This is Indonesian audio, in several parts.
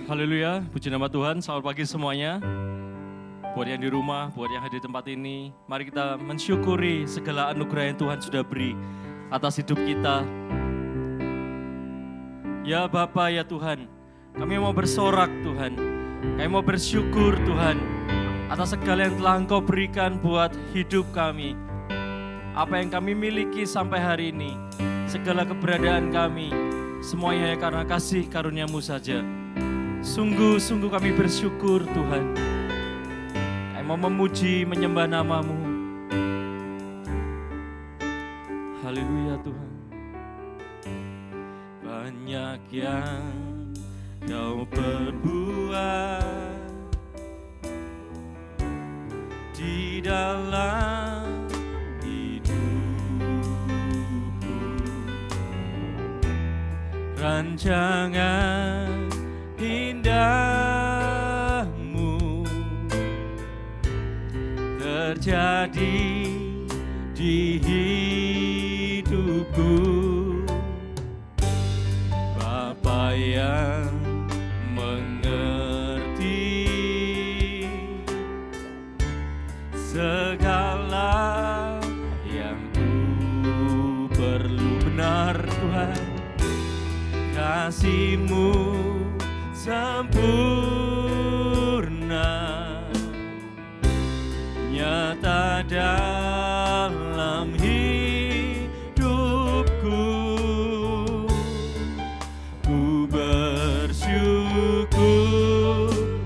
Haleluya, puji nama Tuhan. Selamat pagi semuanya. Buat yang di rumah, buat yang hadir di tempat ini, mari kita mensyukuri segala anugerah yang Tuhan sudah beri atas hidup kita. Ya Bapa, ya Tuhan, kami mau bersorak Tuhan, kami mau bersyukur Tuhan atas segala yang telah Engkau berikan buat hidup kami. Apa yang kami miliki sampai hari ini, segala keberadaan kami, semuanya hanya karena kasih karunia-Mu saja. Sungguh-sungguh kami bersyukur Tuhan. Kami mau memuji, menyembah nama-Mu. Haleluya Tuhan. Banyak yang Kau perbuat di dalam hidupku. Rancangan indahmu terjadi di hidupku. Bapa yang mengerti segala yang ku perlu, benar Tuhan, kasih-Mu sempurna nyata dalam hidupku. Ku bersyukur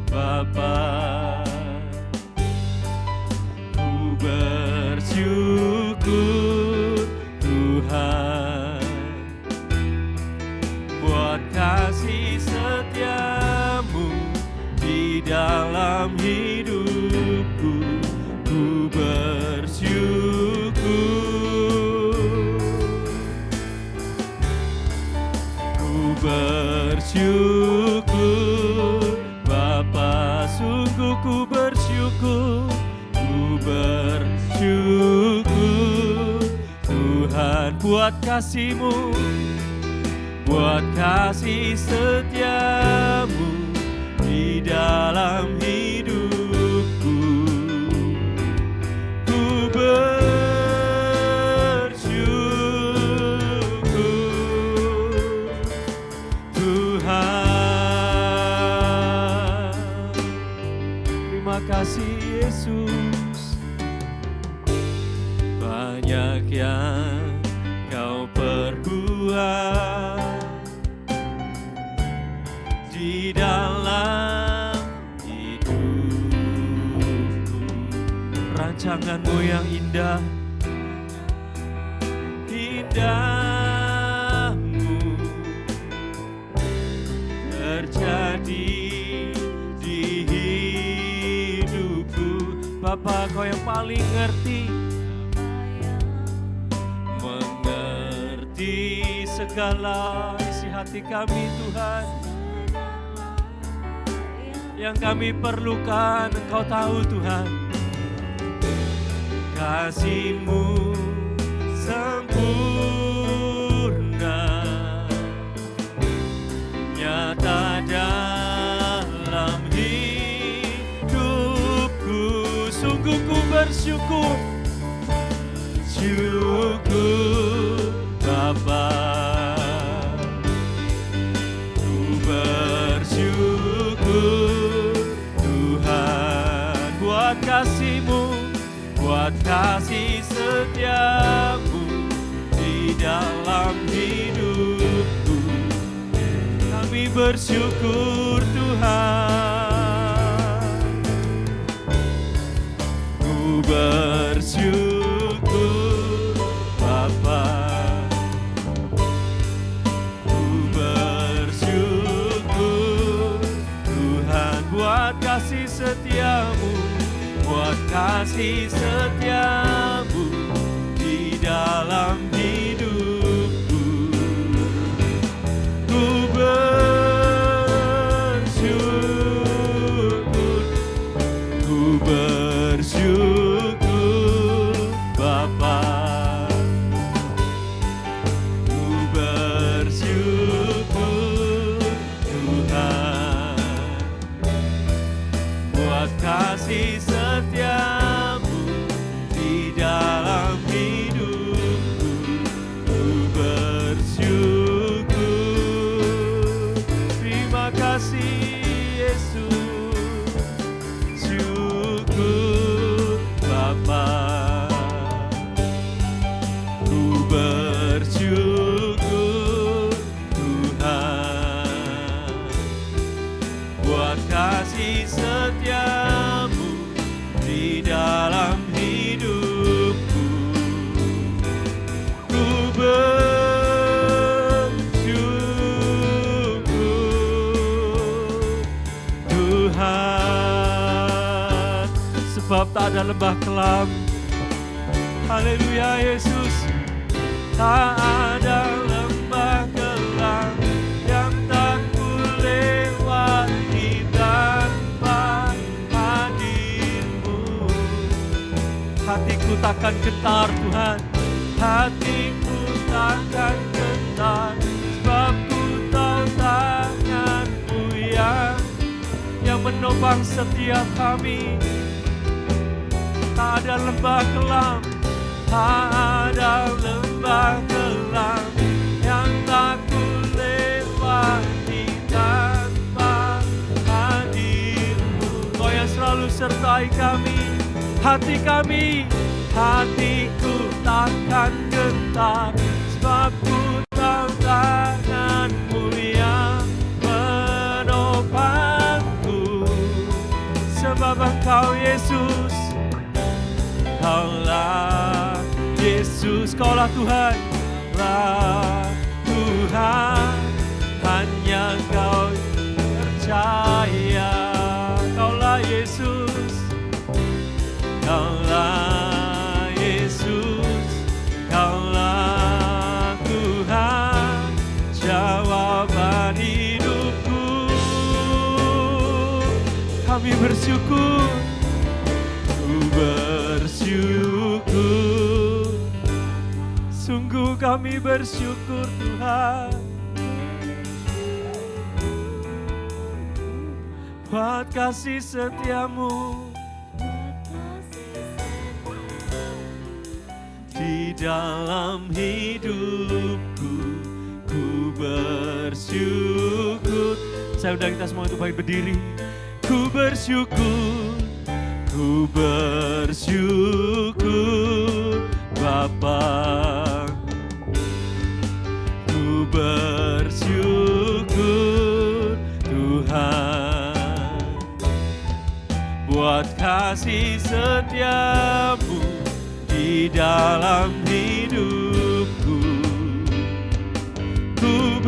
Bapa, ku bersyukur Tuhan buat kasih setia-Mu di dalam hidupku. Ku bersyukur, ku bersyukur Bapa, sungguh ku bersyukur, ku bersyukur Tuhan buat kasih-Mu, buat kasih setia-Mu di dalam hidupku. Ku bersyukur Tuhan. Terima kasih Yesus. Banyak yang Kau perbuat di dalam hidupku. Rancangan-Mu yang indah, indahmu terjadi di hidupku. Bapa, Kau yang paling ngerti, mengerti segala isi hati kami Tuhan. Yang kami perlukan Engkau tahu Tuhan. Kasih-Mu sempurna nyata dalam hidupku. Sungguh ku bersyukur, syukur Bapa, ku bersyukur Tuhan buat kasih-Mu, buat kasih setia-Mu di dalam hidupku. Kami bersyukur Tuhan, ku bersyukur Bapa, ku bersyukur Tuhan buat kasih setia-Mu, buat kasih setia-Mu di dalam hidupku. Ku bersyukur, ku bersyukur Bapa, ku bersyukur Tuhan. buat kasih setiamu di dalam hidupku. Ku bersyukur. Terima kasih Yesus. Syukur Bapa. Ku bersyukur Tuhan buat kasih setiamu di dalam hidupku. Ku bersyukur Tuhan, sebab tak ada lembah kelam. Haleluya Yesus. Tak ada lembah kelam yang tak kulewati tanpa hadir-Mu. Hatiku takkan gentar Tuhan, hatiku takkan gentar, sebab ku tahu tangan-Mu yang menopang setiap kami. Tak ada lembah kelam, tak ada lembah kelam yang tak kulewati tanpa hadir-Mu. Kau yang selalu sertai kami, hatiku takkan gentar, sebab ku tahu tangan-Mu yang menopangku. Sebab Engkau Yesus, Kaulah Yesus, Kaulah Tuhan, lah Tuhan, hanya Kau percaya. Kaulah Yesus, Kaulah Yesus, Kaulah Tuhan, jawaban hidupku. Kami bersyukur, ku bersyukur, sungguh kami bersyukur Tuhan, buat kasih setiamu di dalam hidupku. Ku bersyukur. Saya undang kita semua untuk bangkit berdiri. Ku bersyukur, ku bersyukur Bapa. Ku bersyukur Tuhan, buat kasih setiamu di dalam hidupku. Ku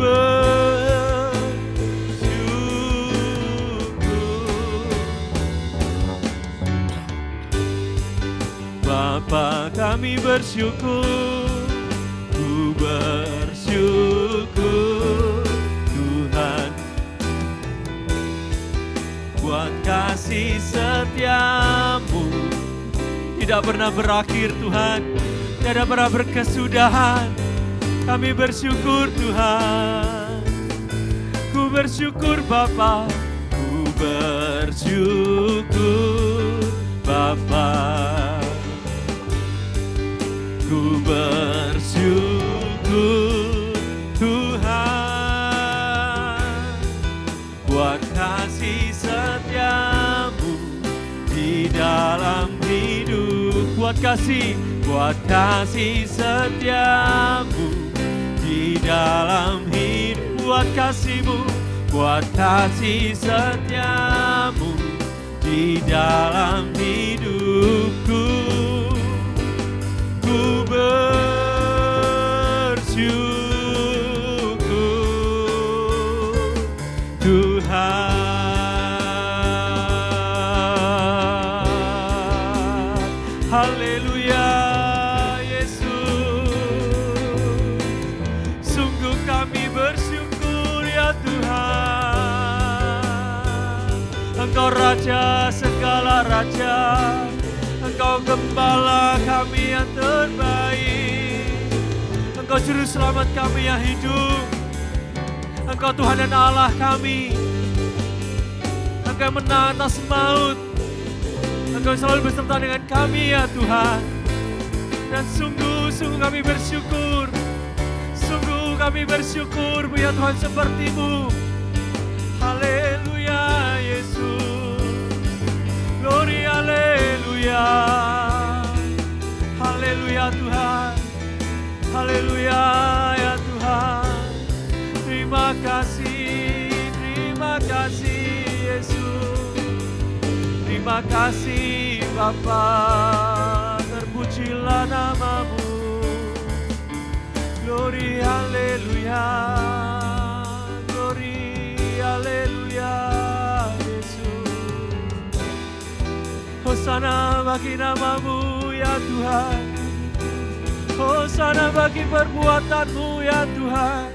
Bapa, kami bersyukur, ku bersyukur Tuhan, buat kasih setiamu tidak pernah berakhir Tuhan, tidak pernah berkesudahan. Kami bersyukur Tuhan, ku bersyukur Bapa, ku bersyukur Bapa. Ku bersyukur Tuhan, buat kasih setiamu di dalam hidup. Buat kasih setiamu di dalam hidup. Buat kasih setiamu di dalam hidupku. Ku bersyukur Tuhan. Haleluya Yesus, sungguh kami bersyukur ya Tuhan. Engkau Raja segala raja, Engkau Gembala kami yang terbaik, Engkau Juru Selamat kami yang hidup, Engkau Tuhan dan Allah kami, Engkau yang menang atas maut, Engkau selalu beserta dengan kami ya Tuhan. Dan sungguh-sungguh kami bersyukur. Sungguh kami bersyukur punya Tuhan seperti-Mu. Haleluya Yesus. Glory haleluya. Haleluya Tuhan. Haleluya ya Tuhan. Terima kasih Yesus. Terima kasih Bapa. Terpujilah nama-Mu. Glory haleluya. Glory haleluya Yesus. Hosana bagi nama-Mu ya Tuhan. Hosana bagi perbuatan-Mu ya Tuhan.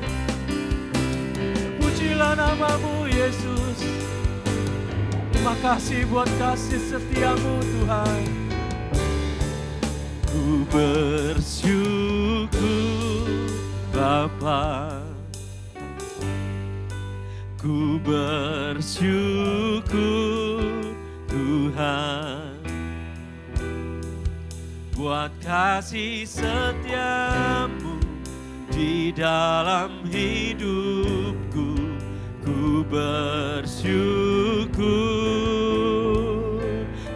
Pujilah nama-Mu Yesus. Terima kasih buat kasih setia-Mu Tuhan. Ku bersyukur Bapa. Ku bersyukur Tuhan buat kasih setia-Mu di dalam hidupku. Ku bersyukur,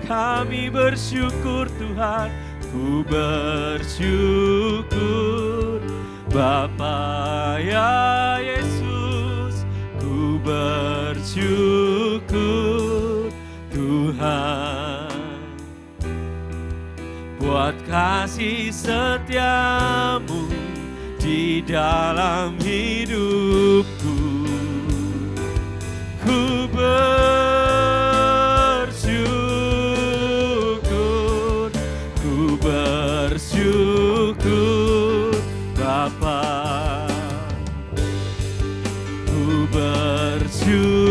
kami bersyukur Tuhan. Ku bersyukur Bapa ya Yesus. Ku bersyukur Tuhan buat kasih setia-Mu di dalam hidupku. Ku bersyukur, ku bersyukur Bapa. Ku bersyukur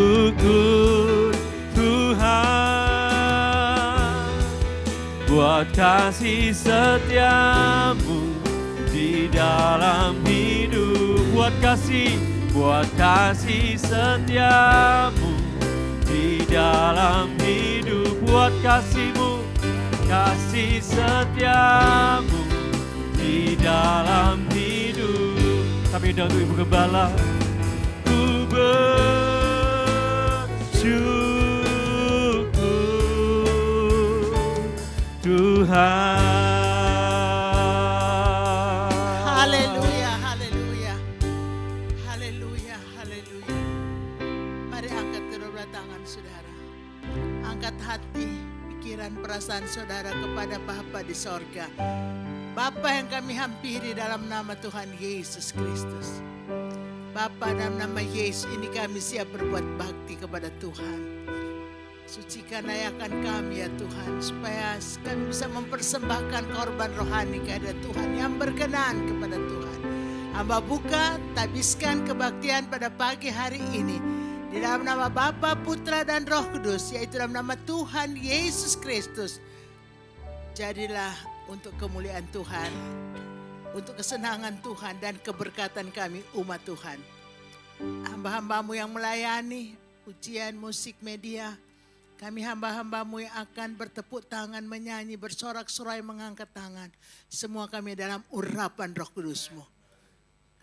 Tuhan buat kasih setia-Mu di dalam hidup. Buat kasih setia-Mu di dalam hidup. Buat kasih-Mu, kasih setia-Mu di dalam hidup. Kami undang untuk Ibu Gembala. Ku bersyukur Tuhan. Perasaan saudara kepada Bapa di sorga. Bapa yang kami hampiri dalam nama Tuhan Yesus Kristus. Bapa, dalam nama Yesus ini kami siap berbuat bakti kepada Tuhan. Sucikan ayakan kami ya Tuhan, supaya kami bisa mempersembahkan korban rohani kepada Tuhan yang berkenan kepada Tuhan. Hamba buka, tabiskan kebaktian pada pagi hari ini. Di dalam nama Bapa, Putra, dan Roh Kudus, yaitu dalam nama Tuhan Yesus Kristus. Jadilah untuk kemuliaan Tuhan, untuk kesenangan Tuhan dan keberkatan kami umat Tuhan. Hamba-hamba-Mu yang melayani ujian musik media, kami hamba-hamba-Mu yang akan bertepuk tangan, menyanyi, bersorak-sorai, mengangkat tangan. Semua kami dalam urapan Roh Kudus-Mu.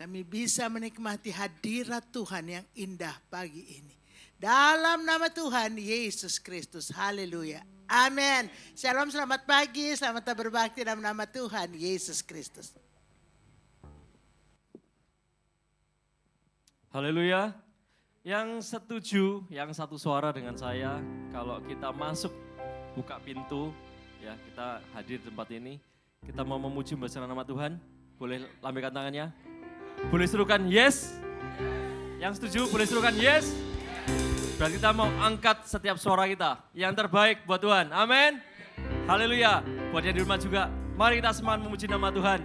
Kami bisa menikmati hadirat Tuhan yang indah pagi ini. Dalam nama Tuhan Yesus Kristus. Haleluya. Amin. Shalom, selamat pagi. Selamat berbakti dalam nama Tuhan Yesus Kristus. Haleluya. Yang setuju, yang satu suara dengan saya, kalau kita masuk, buka pintu, ya kita hadir di tempat ini, kita mau memuji membesarkan nama Tuhan, boleh lambaikan tangannya. Boleh serukan yes? Yang setuju boleh serukan yes? Berarti kita mau angkat setiap suara kita. Yang terbaik buat Tuhan. Amin. Haleluya. Buat yang di rumah juga, mari kita semangat memuji nama Tuhan.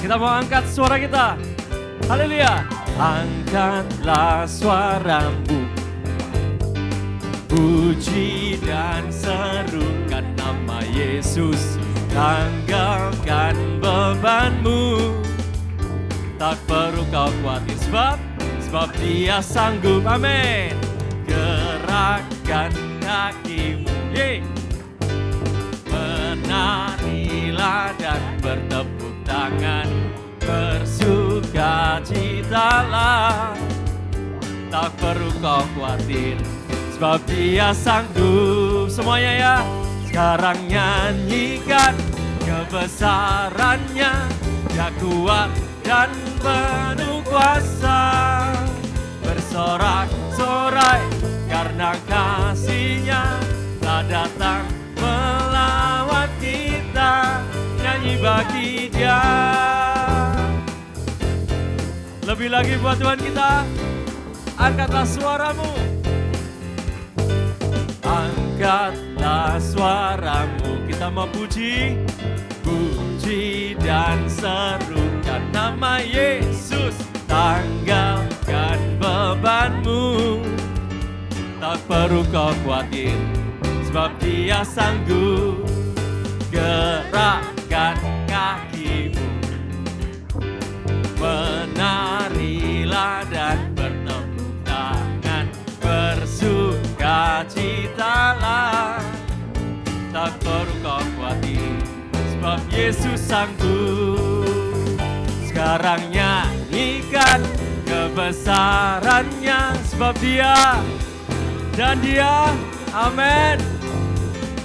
Kita mau angkat suara kita. Haleluya. Angkatlah suaramu. Puji dan serukan nama Yesus, tanggalkan bebanmu. Tak perlu kau khawatir sebab Dia sanggup, amin. Gerakkan kakimu, menarilah dan bertepuk tangan, bersukacitalah. Tak perlu kau khawatir sebab Dia sanggup. Semuanya ya, sekarang nyanyikan kebesarannya. Dia kuat dan penuh kuasa, bersorak-sorai karena kasih-Nya telah datang melawat kita. Nyanyi bagi Dia. Lebih lagi buat Tuhan kita, angkatlah suaramu. Angkatlah suaramu, kita mau puji dan serukan nama Yesus, tanggalkan bebanmu. Tak perlu kau khawatir sebab Dia sanggup. Gerakkan kakimu, menarilah dan bertepuk tangan, bersukacitalah. Tak perlu kau khawatir sebab Yesus sanggup. Sekarang nyanyikan kebesarannya, sebab Dia dan Dia, amin.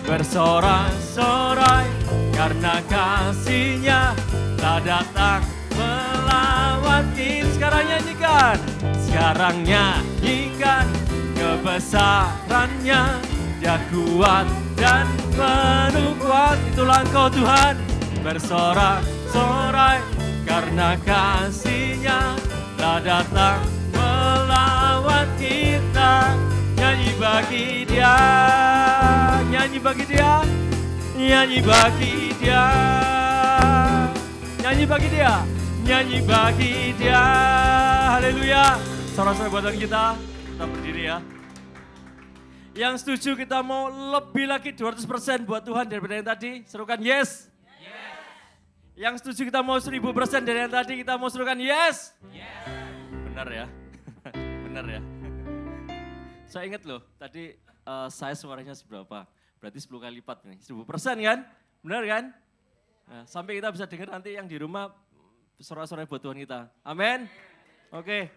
Bersorak-sorai karena kasih-Nya telah datang melawat kita. Sekarang nyanyikan, sekarang nyanyikan kebesarannya. Dia kuat dan penuh kuasa. Itulah Engkau Tuhan, bersorak-sorai karena kasih-Nya telah datang melawat kita. Nyanyi bagi Dia, nyanyi bagi Dia, nyanyi bagi Dia, nyanyi bagi Dia, nyanyi bagi Dia. Haleluya. Saudara-saudara buatan kita berdiri ya. Yang setuju kita mau lebih lagi 200% buat Tuhan daripada yang tadi, serukan yes. Yang setuju kita mau 1000% dari yang tadi, kita mau serukan yes. Benar ya, benar ya. Saya ingat loh, tadi saya suaranya seberapa? Berarti 10 kali lipat nih, 1000% kan? Benar kan? Nah, sampai kita bisa dengar nanti yang di rumah suara-suara buat Tuhan kita. Amin. Oke.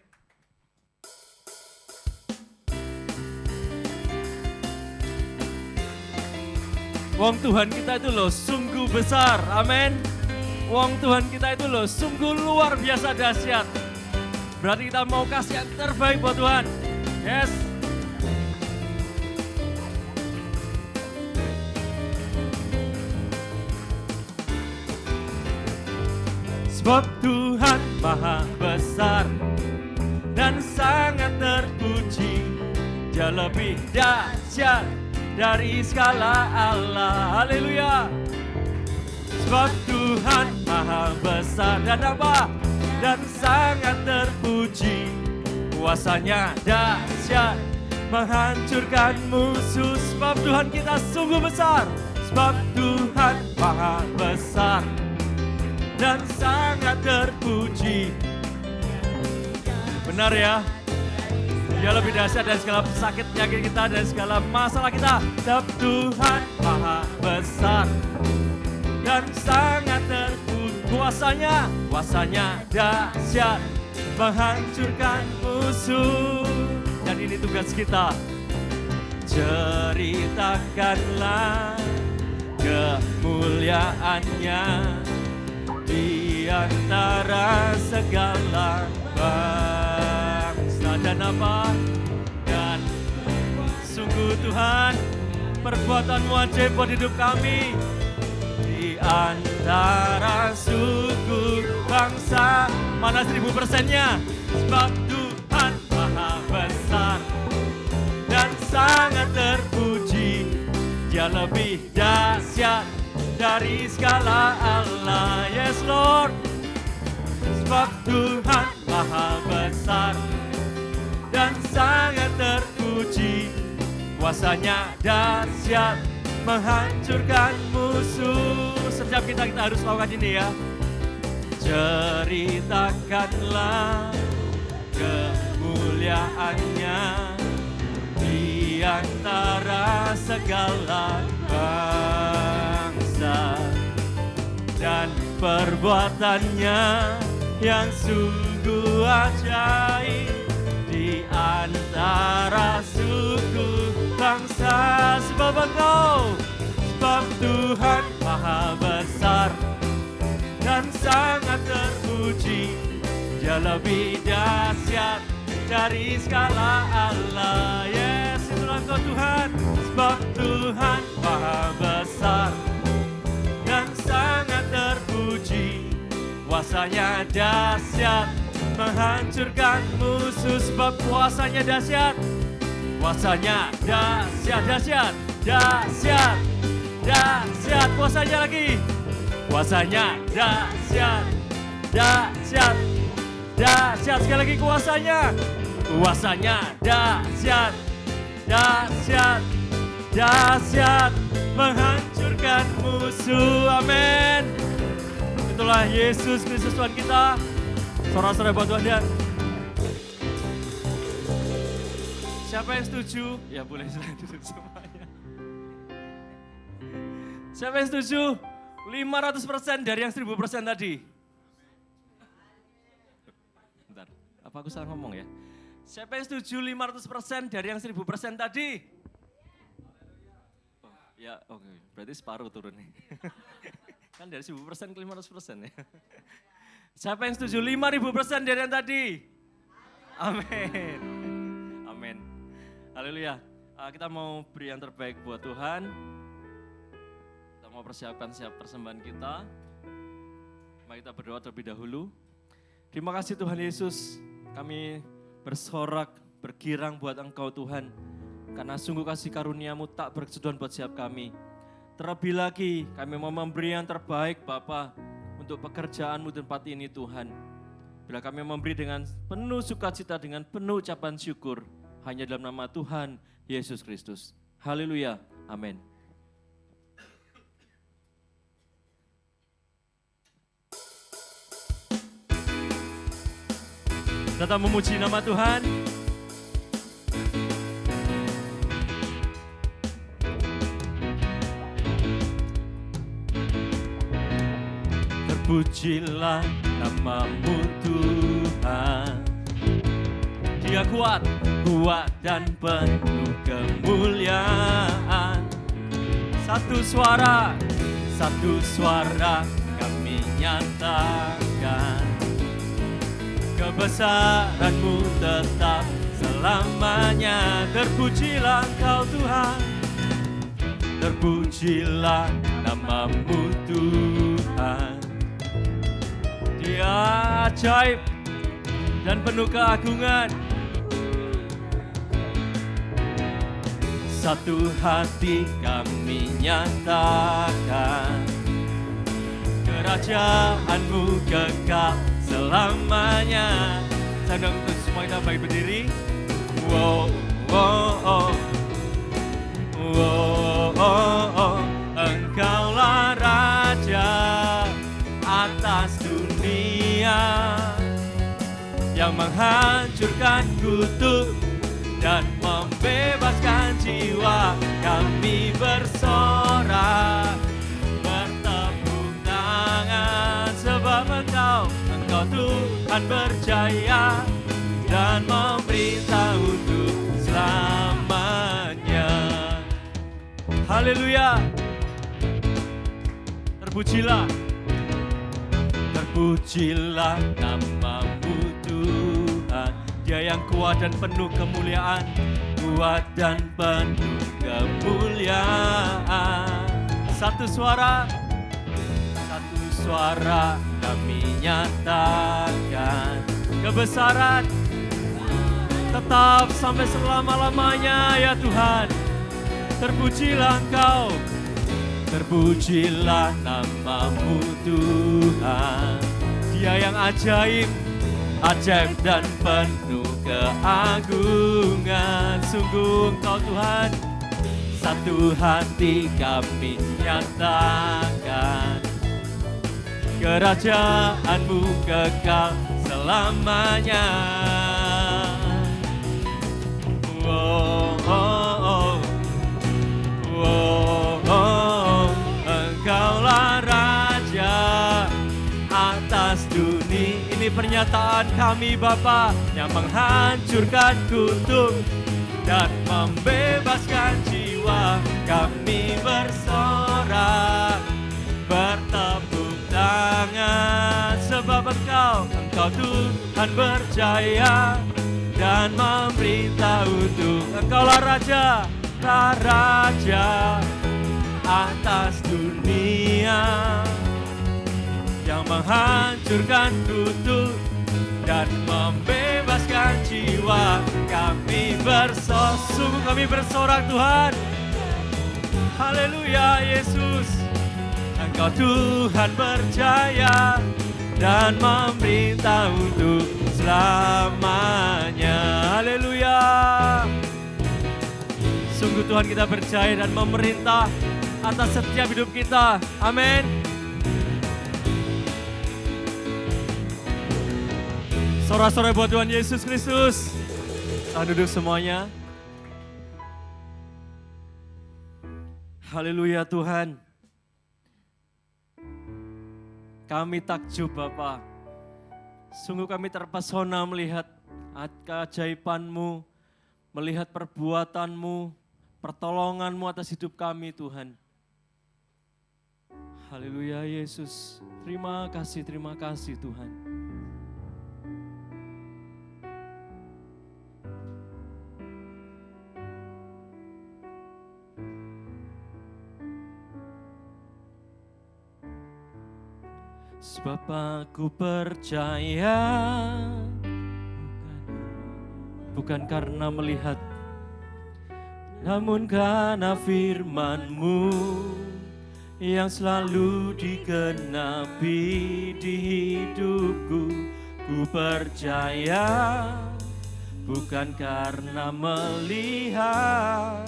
Wong Tuhan kita itu loh sungguh besar, amin. Wong Tuhan kita itu loh sungguh luar biasa dahsyat. Berarti kita mau kasih yang terbaik buat Tuhan. Yes. Sebab Tuhan maha besar dan sangat terpuji. Dia lebih dahsyat dari segala Allah. Haleluya. Sebab Tuhan maha besar dan apa? Dan sangat terpuji. Kuasanya dahsyat menghancurkan musuh. Sebab Tuhan kita sungguh besar. Sebab Tuhan maha besar dan sangat terpuji. Benar ya? Dia lebih dahsyat dari segala sakit penyakit kita, dari segala masalah kita. Sebab Tuhan maha besar dan sangat terpuji. Kuasanya dahsyat menghancurkan musuh. Dan ini tugas kita. Ceritakanlah kemuliaannya di antara segala bangsa dan apa? Dan sungguh Tuhan, perbuatan-Mu ajaib buat hidup kami. Di antara suku bangsa, mana 1000%-nya? Sebab Tuhan maha besar dan sangat terpuji. Dia lebih dahsyat dari segala Allah. Yes Lord. Sebab Tuhan maha besar dan sangat terpuji. kuasanya dahsyat menghancurkan musuh. Setiap kita harus lakukan ini ya. Ceritakanlah kemuliaannya di antara segala bangsa, dan perbuatannya yang sungguh ajaib di antara suku bangsa. Sebab Tuhan maha besar dan sangat terpuji, Dia lebih dahsyat dari segala Allah. Yes, itulah Engkau Tuhan. Sebab Tuhan maha besar dan sangat terpuji, kuasanya dahsyat menghancurkan musuh. Sebab kuasanya dahsyat, kuasanya dahsyat, dahsyat, dahsyat, dahsyat. Kuasanya lagi, kuasanya dahsyat, dahsyat, dahsyat. Sekali lagi kuasanya, kuasanya dahsyat, dahsyat, dahsyat menghancurkan musuh. Amin. Itulah Yesus Kristus Tuhan kita. Sorak-sorai buat Tuhan ya. Siapa yang setuju? Ya boleh silahkan duduk semuanya. Siapa yang setuju? 500% dari yang 1000% tadi. Bentar, apa aku salah ngomong ya? Siapa yang setuju 500% dari yang 1000% tadi? Oh, ya oke, berarti separuh turun nih. Kan dari 1000% ke 500% ya. Siapa yang setuju 5000% dari yang tadi? Amin. Amin. Haleluya. Kita mau beri yang terbaik buat Tuhan. Kita mau persiapkan siap persembahan kita. Mari kita berdoa terlebih dahulu. Terima kasih Tuhan Yesus. Kami bersorak, bergirang buat Engkau Tuhan. Karena sungguh kasih karunia-Mu tak berkesudahan buat setiap kami. Terlebih lagi kami mau memberi yang terbaik Bapa untuk pekerjaan-Mu di tempat ini Tuhan. Bila kami memberi dengan penuh sukacita, dengan penuh ucapan syukur, hanya dalam nama Tuhan Yesus Kristus. Haleluya. Amin. Tetap memuji nama Tuhan. Terpujilah nama-Mu Tuhan. Dia kuat, kuat dan penuh kemuliaan. Satu suara kami nyatakan. Kebesaran-Mu tetap selamanya. Terpujilah Engkau Tuhan. Terpujilah nama-Mu Tuhan. Dia ajaib dan penuh keagungan. Satu hati kami nyatakan, kerajaan-Mu kekal selamanya. Saya untuk semua kita baik berdiri. Wow, wow, oh. Wow, oh, oh. Engkaulah Raja atas dunia, yang menghancurkan kutuk dan membebaskan jiwa. Kami bersorak, bertepuk tangan, sebab Engkau Tuhan berjaya dan memerintah untuk selamanya. Haleluya. Terpujilah nama-Mu Tuhan. Dia yang kuat dan penuh kemuliaan, kuat dan penuh kemuliaan. Satu suara kami nyatakan, kebesaran tetap sampai selama-lamanya ya Tuhan. Terpujilah Engkau, terpujilah nama-Mu Tuhan. Dia yang ajaib, ajaib dan penuh keagungan. Sungguh Engkau Tuhan, satu hati kami nyatakan, kerajaan-Mu kekal selamanya. Oh, oh, oh. Oh, oh, Engkaulah Raja atas dunia. Ini pernyataan kami Bapa, yang menghancurkan kutuk dan membebaskan jiwa. Kami bersorak, bertepuk tangan, sebab Engkau Tuhan berjaya dan memerintah untuk Engkaulah Raja, Raja atas dunia, yang menghancurkan kutuk dan membebaskan jiwa. Kami sungguh kami bersorak Tuhan. Haleluya Yesus, Engkau Tuhan berjaya dan memerintah untuk selamanya. Haleluya. Sungguh Tuhan kita percaya dan memerintah atas setiap hidup kita. Amin. Sorak-sorai buat Tuhan Yesus Kristus. Selamat duduk semuanya. Haleluya Tuhan. Kami takjub Bapa. Sungguh kami terpesona melihat keajaiban-Mu, melihat perbuatan-Mu, pertolongan-Mu atas hidup kami Tuhan. Haleluya Yesus. Terima kasih Tuhan. Sebab aku percaya, bukan karena melihat, namun karena firman-Mu yang selalu digenapi di hidupku. Ku percaya, bukan karena melihat,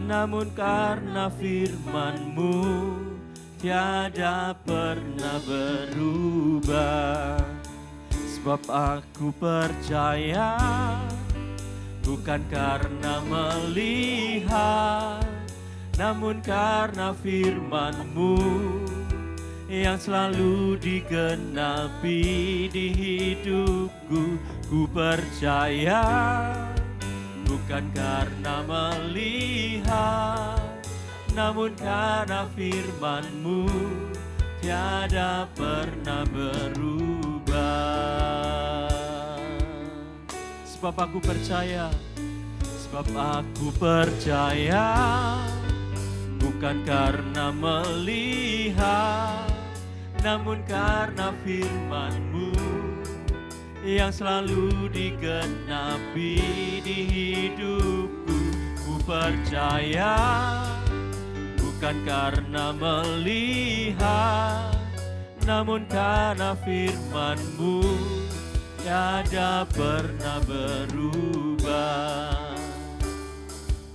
namun karena firman-Mu tiada pernah berubah. Sebab aku percaya, bukan karena melihat, namun karena firman-Mu yang selalu digenapi di hidupku. Ku percaya, bukan karena melihat, namun karena firman-Mu tiada pernah berubah. Sebab aku percaya, bukan karena melihat, namun karena firman-Mu yang selalu digenapi di hidupku. Ku percaya, bukan karena melihat, namun karena firman-Mu tiada pernah berubah.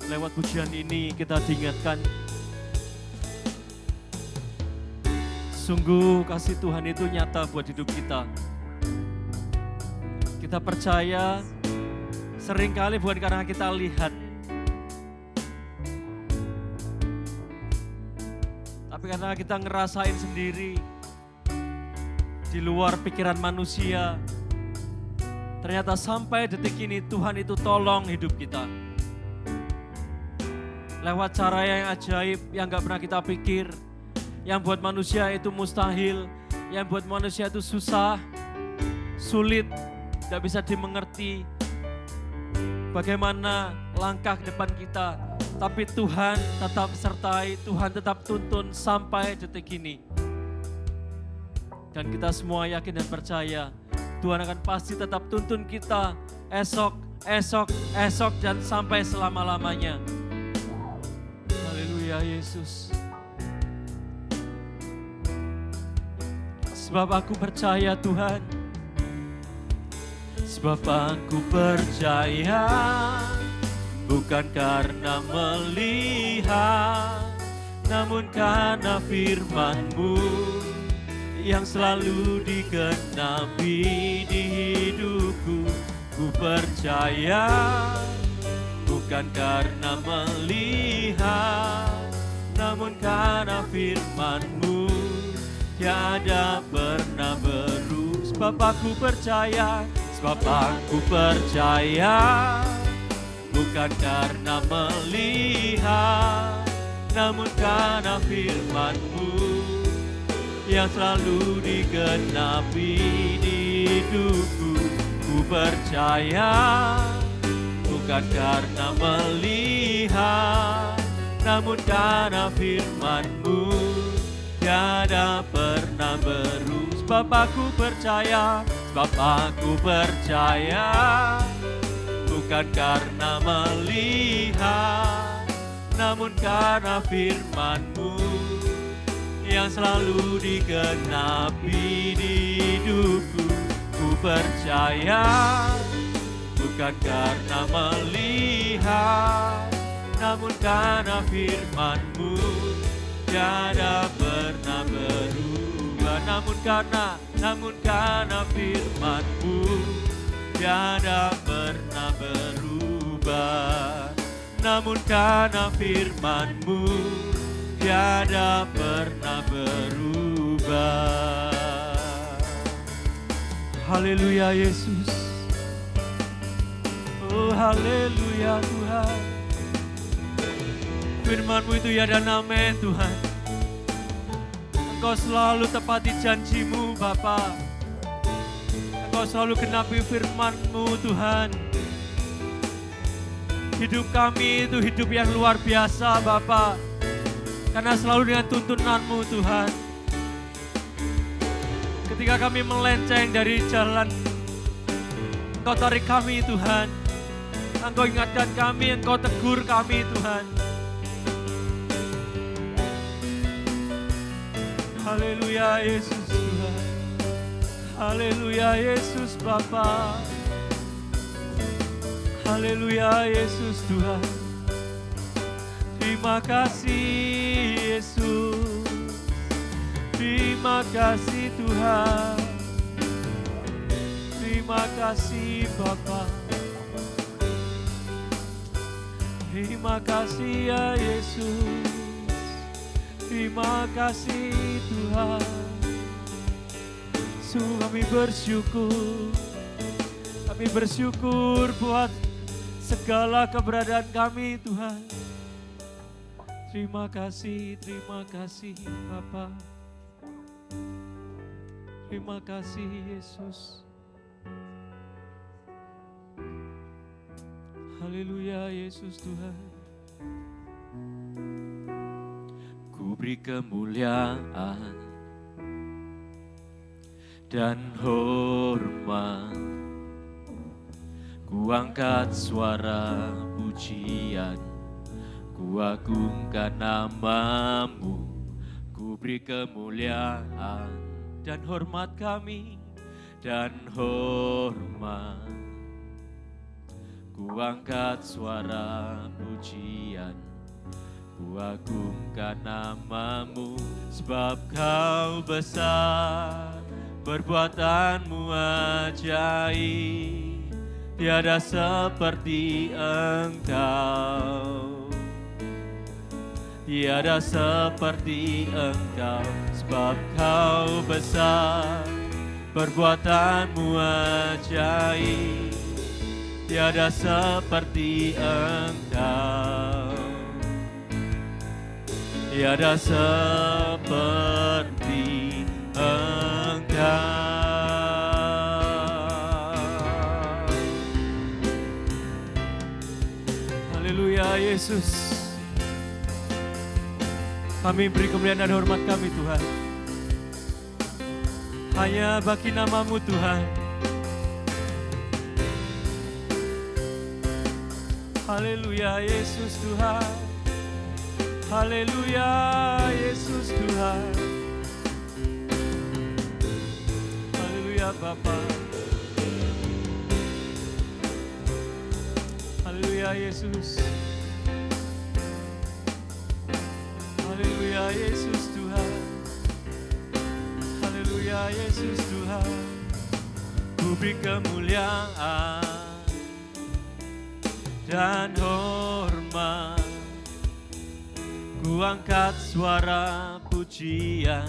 Lewat pujian ini kita diingatkan, sungguh kasih Tuhan itu nyata buat hidup kita. Kita percaya seringkali bukan karena kita lihat, tapi karena kita ngerasain sendiri di luar pikiran manusia. Ternyata sampai detik ini Tuhan itu tolong hidup kita. Lewat cara yang ajaib, yang gak pernah kita pikir. Yang buat manusia itu mustahil, yang buat manusia itu susah, sulit, gak bisa dimengerti. Bagaimana langkah ke depan kita. Tapi Tuhan tetap sertai, Tuhan tetap tuntun sampai detik ini. Dan kita semua yakin dan percaya, Tuhan akan pasti tetap tuntun kita esok, dan sampai selama-lamanya. Haleluya Yesus. Sebab aku percaya Tuhan, sebab aku percaya, bukan karena melihat, namun karena firman-Mu yang selalu digenapi di hidupku. Ku percaya bukan karena melihat, namun karena firman-Mu tiada pernah berubah. Sebab aku percaya, sebab aku percaya, bukan karena melihat, namun karena firman-Mu yang selalu digenapi di hidupku. Ku percaya bukan karena melihat, namun karena firman-Mu tiada pernah berubah. Sebab aku percaya, sebab aku percaya, bukan karena melihat, namun karena firman-Mu yang selalu digenapi di hidupku. Ku percaya bukan karena melihat, namun karena firman-Mu tiada pernah berubah. Namun karena firman-Mu tiada pernah berubah. Namun karena firman-Mu tiada pernah berubah. Haleluya Yesus. Oh haleluya Tuhan. Firman-Mu itu ya dan amin Tuhan. Engkau selalu tepati janji-Mu Bapa. Engkau selalu genapi firman-Mu Tuhan. Hidup kami itu hidup yang luar biasa Bapa, karena selalu dengan tuntunan-Mu Tuhan. Ketika kami melenceng dari jalan, Engkau tarik kami Tuhan. Engkau ingatkan kami, Engkau tegur kami Tuhan. Haleluya Yesus Tuhan. Haleluya Yesus Bapa. Haleluya Yesus Tuhan. Terima kasih Yesus. Terima kasih Tuhan. Terima kasih Bapa. Terima kasih ya Yesus. Terima kasih Tuhan. Sungguh kami bersyukur. Kami bersyukur buat segala keberadaan kami Tuhan. Terima kasih Bapa. Terima kasih Yesus. Haleluya Yesus Tuhan. Ku beri kemuliaan dan hormat, ku angkat suara pujian, ku agungkan nama-Mu, ku beri kemuliaan dan hormat kami, dan hormat, ku angkat suara pujian, ku agungkan nama-Mu, sebab Kau besar, perbuatan-Mu ajaib, tiada seperti Engkau. Tiada seperti Engkau, sebab Kau besar, perbuatan-Mu ajaib, tiada seperti Engkau. Tiada seperti Engkau. Haleluya Yesus. Kami beri kemuliaan dan hormat kami Tuhan. Hanya bagi nama-Mu Tuhan. Haleluya Yesus Tuhan. Haleluya Yesus Tuhan. Haleluya Bapa. Haleluya Haleluya Yesus. Haleluya Yesus Tuhan. Haleluya Yesus Tuhan. Ku beri kemuliaan dan hormat. Ku angkat suara pujian,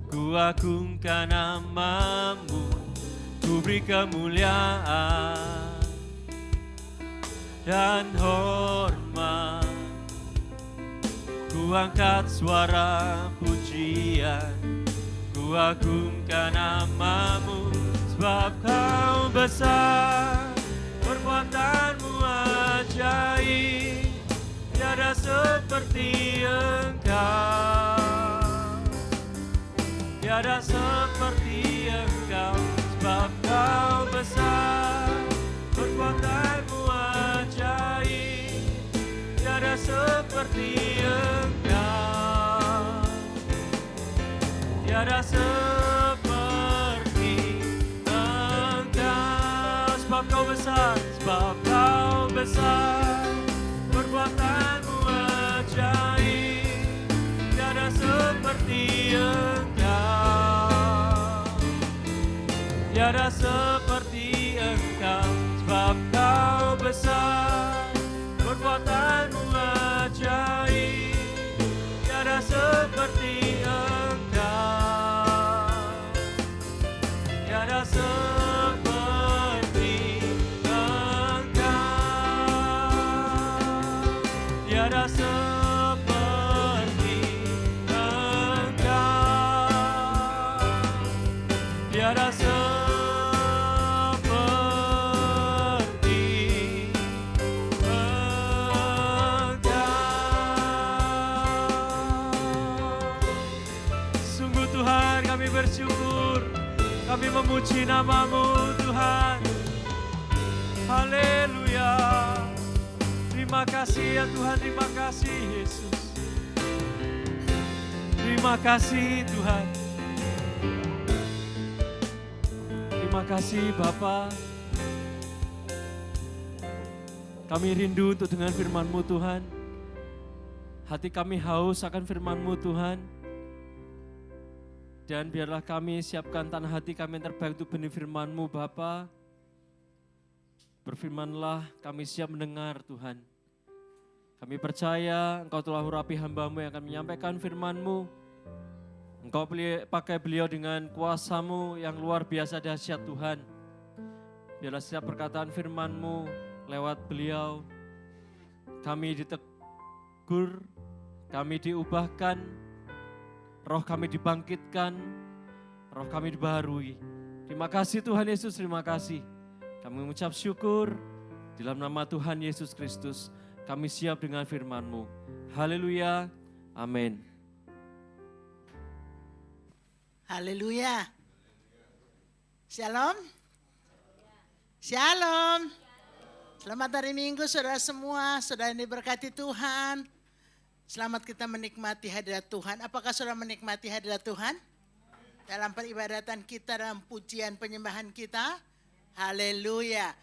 ku agungkan namamu. Ku beri kemuliaan dan hormat. Ku angkat suara pujian, ku agungkan namamu. Sebab kau besar, perbuatanmu ajaib, tiada seperti engkau, tiada seperti engkau. Sebab kau besar, perbuatanmu ajaib, tiada seperti engkau, tiada seperti engkau. Sebab kau besar, sebab kau besar, perbuatanmu ajaib, tiada seperti engkau, tiada seperti engkau. Sebab kau besar, perbuatanmu ajaib, tiada seperti engkau, tiada seperti engkau, tiada seperti engkau, tiada seperti bersyukur, kami memuji namamu Tuhan. Haleluya. Terima kasih ya Tuhan, terima kasih Yesus. Terima kasih Tuhan. Terima kasih Bapa. Kami rindu untuk dengan firman-Mu Tuhan. Hati kami haus akan firman-Mu Tuhan. Dan biarlah kami siapkan tanah hati kami yang terbaik untuk benih firman-Mu Bapa. Berfirmanlah, kami siap mendengar Tuhan. Kami percaya Engkau telah urapi hamba-Mu yang akan menyampaikan firman-Mu. Engkau pakai beliau dengan kuasa-Mu yang luar biasa dahsyat Tuhan. Biarlah setiap perkataan firman-Mu lewat beliau, kami ditegur, kami diubahkan, roh kami dibangkitkan, roh kami dibaharui. Terima kasih Tuhan Yesus, terima kasih. Kami mengucap syukur di dalam nama Tuhan Yesus Kristus. Kami siap dengan firman-Mu. Haleluya, amin. Haleluya. Shalom. Shalom. Selamat hari Minggu saudara semua, saudara yang diberkati Tuhan. Selamat kita menikmati hadirat Tuhan. Apakah saudara menikmati hadirat Tuhan? Dalam peribadatan kita, dalam pujian penyembahan kita. Haleluya.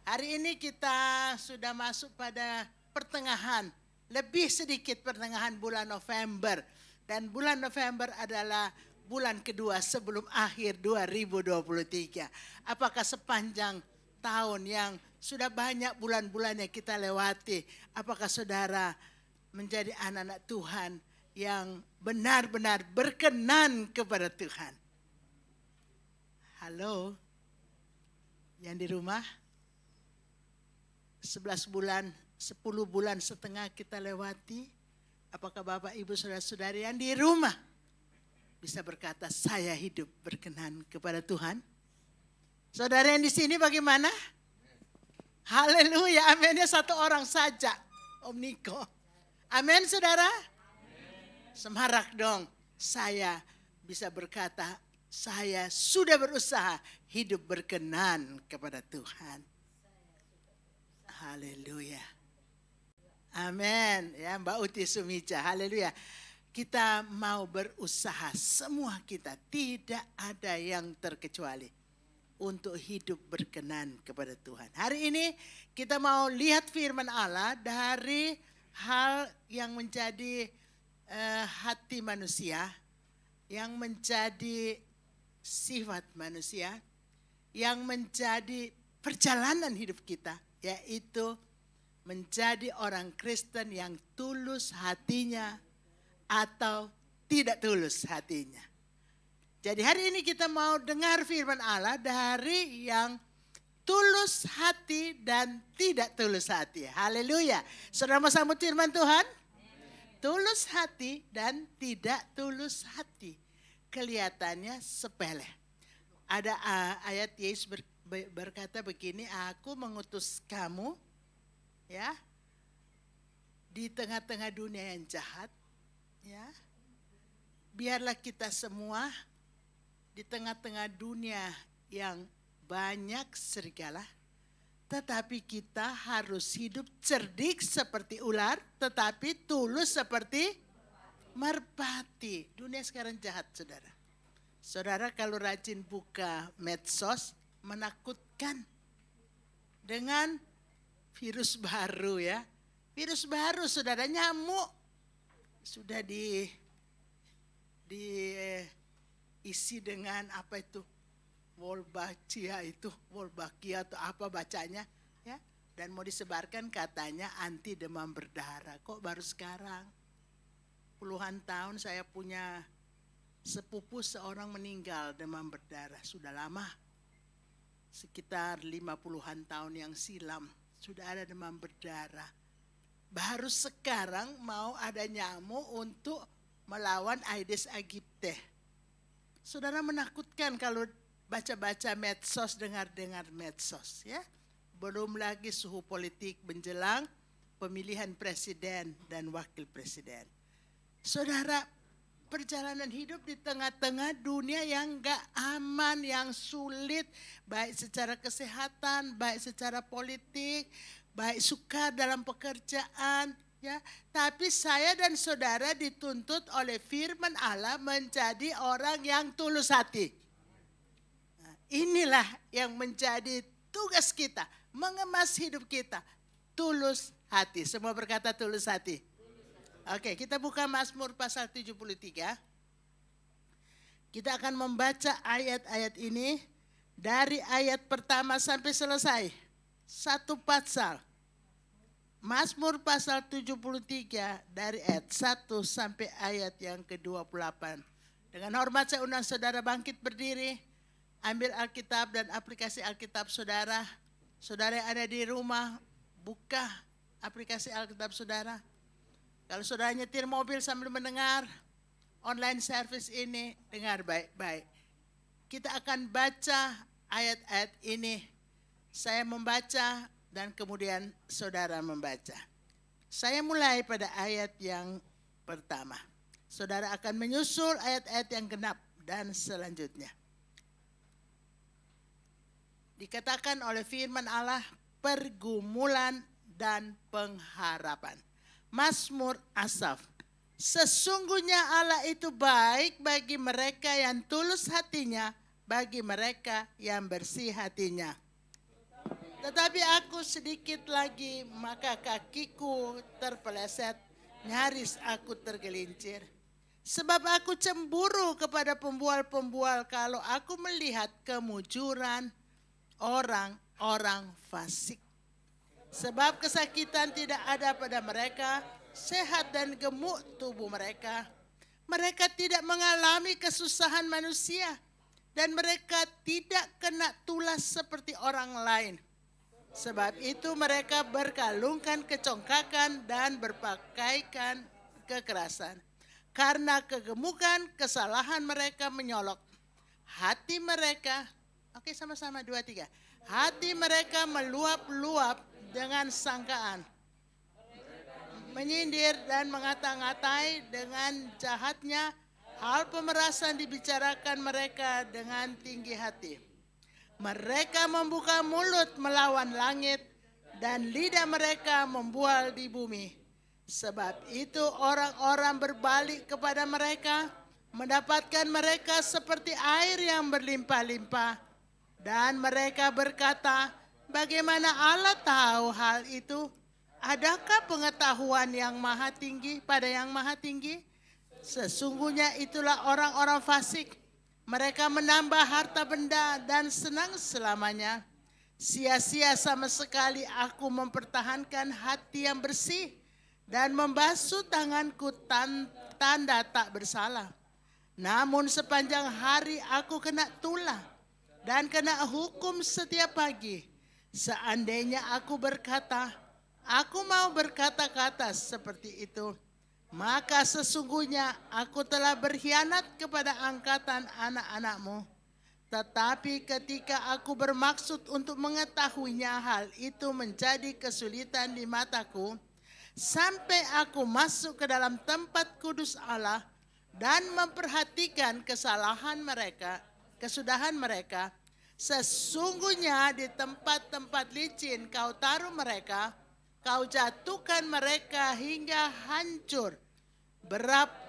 Hari ini kita sudah masuk pada pertengahan, lebih sedikit pertengahan bulan November. Dan bulan November adalah bulan kedua sebelum akhir 2023. Apakah sepanjang tahun yang sudah banyak bulan-bulan yang kita lewati, apakah saudara menjadi anak-anak Tuhan yang benar-benar berkenan kepada Tuhan? Halo, yang di rumah, 11 bulan, 10 bulan setengah kita lewati. Apakah Bapak, Ibu, Saudara-saudari yang di rumah bisa berkata, saya hidup berkenan kepada Tuhan? Saudara yang di sini bagaimana? Haleluya, aminnya satu orang saja, Om Niko. Amin saudara? Semarak dong, saya bisa berkata, saya sudah berusaha hidup berkenan kepada Tuhan. Haleluya. Amin. Ya Mbak Uti Sumija, haleluya. Kita mau berusaha, semua kita, tidak ada yang terkecuali. untuk hidup berkenan kepada Tuhan. Hari ini kita mau lihat firman Allah dari hal yang menjadi hati manusia, yang menjadi sifat manusia, yang menjadi perjalanan hidup kita, yaitu menjadi orang Kristen yang tulus hatinya atau tidak tulus hatinya. Jadi hari ini kita mau dengar firman Allah dari yang tulus hati dan tidak tulus hati. Haleluya. Saudara mau sambut firman Tuhan? Tulus hati dan tidak tulus hati. Kelihatannya sepele. Ada ayat Yesus berkata begini, aku mengutus kamu ya di tengah-tengah dunia yang jahat, ya. Biarlah kita semua di tengah-tengah dunia yang banyak serigala, tetapi kita harus hidup cerdik seperti ular, tetapi tulus seperti merpati. Dunia sekarang jahat, saudara. Saudara kalau rajin buka medsos, menakutkan dengan virus baru ya. Virus baru, saudara, nyamuk. Sudah diisi dengan apa itu? Wolbachia atau apa bacanya ya, dan mau disebarkan katanya anti demam berdarah. Kok baru sekarang? Puluhan tahun saya punya sepupu seorang meninggal demam berdarah, sudah lama. Sekitar 50-an tahun yang silam sudah ada demam berdarah. Baru sekarang mau ada nyamuk untuk melawan Aedes aegypti. Saudara, menakutkan kalau baca-baca medsos, dengar-dengar medsos ya. Belum lagi suhu politik menjelang pemilihan presiden dan wakil presiden. Saudara, perjalanan hidup di tengah-tengah dunia yang gak aman, yang sulit, baik secara kesehatan, baik secara politik, baik sukar dalam pekerjaan, ya. Tapi saya dan saudara dituntut oleh firman Allah menjadi orang yang tulus hati. Inilah yang menjadi tugas kita, mengemas hidup kita, tulus hati. Semua berkata tulus hati. Oke, kita buka Mazmur pasal 73. Kita akan membaca ayat-ayat ini dari ayat pertama sampai selesai. Satu pasal. Mazmur pasal 73 dari ayat 1 sampai ayat yang ke-28. Dengan hormat saya undang saudara bangkit berdiri. Ambil Alkitab dan aplikasi Alkitab saudara. Saudara yang ada di rumah, buka aplikasi Alkitab saudara. Kalau saudara nyetir mobil sambil mendengar online service ini, dengar baik-baik. Kita akan baca ayat-ayat ini. Saya membaca dan kemudian saudara membaca. Saya mulai pada ayat yang pertama. Saudara akan menyusul ayat-ayat yang genap dan selanjutnya. Dikatakan oleh firman Allah, pergumulan dan pengharapan. Mazmur Asaf. Sesungguhnya Allah itu baik bagi mereka yang tulus hatinya, bagi mereka yang bersih hatinya. Tetapi aku sedikit lagi, maka kakiku terpeleset, nyaris aku tergelincir. Sebab aku cemburu kepada pembual-pembual kalau aku melihat kemujuran orang-orang fasik. Sebab kesakitan tidak ada pada mereka, sehat dan gemuk tubuh mereka. Mereka tidak mengalami kesusahan manusia, dan mereka tidak kena tulas seperti orang lain. Sebab itu mereka berkalungkan kecongkakan dan berpakaikan kekerasan. Karena kegemukan kesalahan mereka menyolok. Hati mereka, oke sama-sama 2, 3. Hati mereka meluap-luap dengan sangkaan. Menyindir dan mengata-ngatai dengan jahatnya. Hal pemerasan dibicarakan mereka dengan tinggi hati. Mereka membuka mulut melawan langit dan lidah mereka membual di bumi. Sebab itu orang-orang berbalik kepada mereka, mendapatkan mereka seperti air yang berlimpah-limpah Dan mereka berkata, bagaimana Allah tahu hal itu? Adakah pengetahuan yang maha tinggi pada yang maha tinggi? Sesungguhnya itulah orang-orang fasik. Mereka menambah harta benda dan senang selamanya. Sia-sia sama sekali aku mempertahankan hati yang bersih dan membasuh tanganku tanda tak bersalah. Namun sepanjang hari aku kena tulah dan kena hukum setiap pagi. Seandainya aku berkata, aku mau berkata-kata seperti itu, maka sesungguhnya aku telah berkhianat kepada angkatan anak-anakmu. Tetapi ketika aku bermaksud untuk mengetahuinya, hal itu menjadi kesulitan di mataku, sampai aku masuk ke dalam tempat kudus Allah dan memperhatikan kesudahan mereka. Sesungguhnya di tempat-tempat licin kau taruh mereka, kau jatuhkan mereka hingga hancur.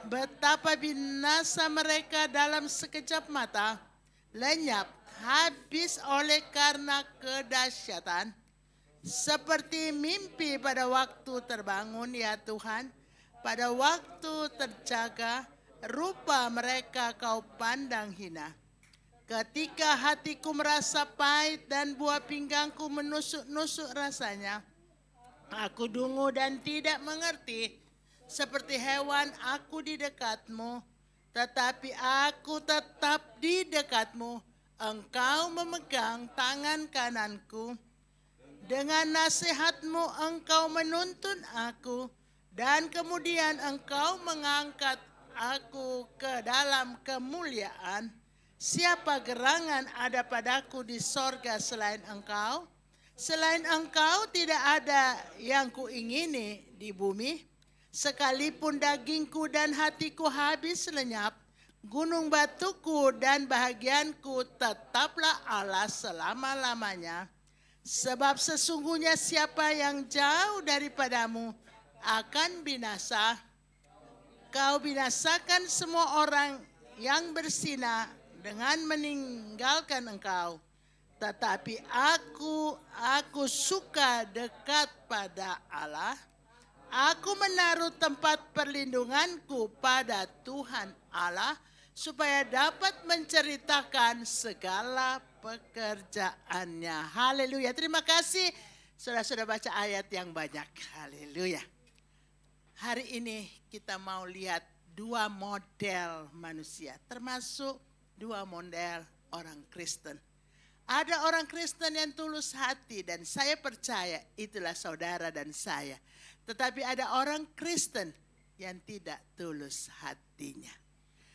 Betapa binasa mereka dalam sekejap mata, lenyap, habis oleh karena kedahsyatan. Seperti mimpi pada waktu terbangun ya Tuhan, pada waktu terjaga, rupa mereka kau pandang hina. Ketika hatiku merasa pahit dan buah pinggangku menusuk-nusuk rasanya, aku dungu dan tidak mengerti. Seperti hewan aku di dekatmu, tetapi aku tetap di dekatmu. Engkau memegang tangan kananku. Dengan nasihatmu engkau menuntun aku, dan kemudian engkau mengangkat aku ke dalam kemuliaan. Siapa gerangan ada padaku di sorga selain engkau? Selain engkau tidak ada yang kuingini di bumi. Sekalipun dagingku dan hatiku habis lenyap, gunung batuku dan bahagianku tetaplah Allah selama-lamanya. Sebab sesungguhnya siapa yang jauh daripadamu akan binasa. Kau binasakan semua orang yang berzina dengan meninggalkan engkau. Tetapi aku suka dekat pada Allah. Aku menaruh tempat perlindunganku pada Tuhan Allah, supaya dapat menceritakan segala pekerjaannya. Haleluya. Terima kasih sudah baca ayat yang banyak. Haleluya. Hari ini kita mau lihat dua model manusia, termasuk dua model orang Kristen. Ada orang Kristen yang tulus hati dan saya percaya itulah saudara dan saya. Tetapi ada orang Kristen yang tidak tulus hatinya.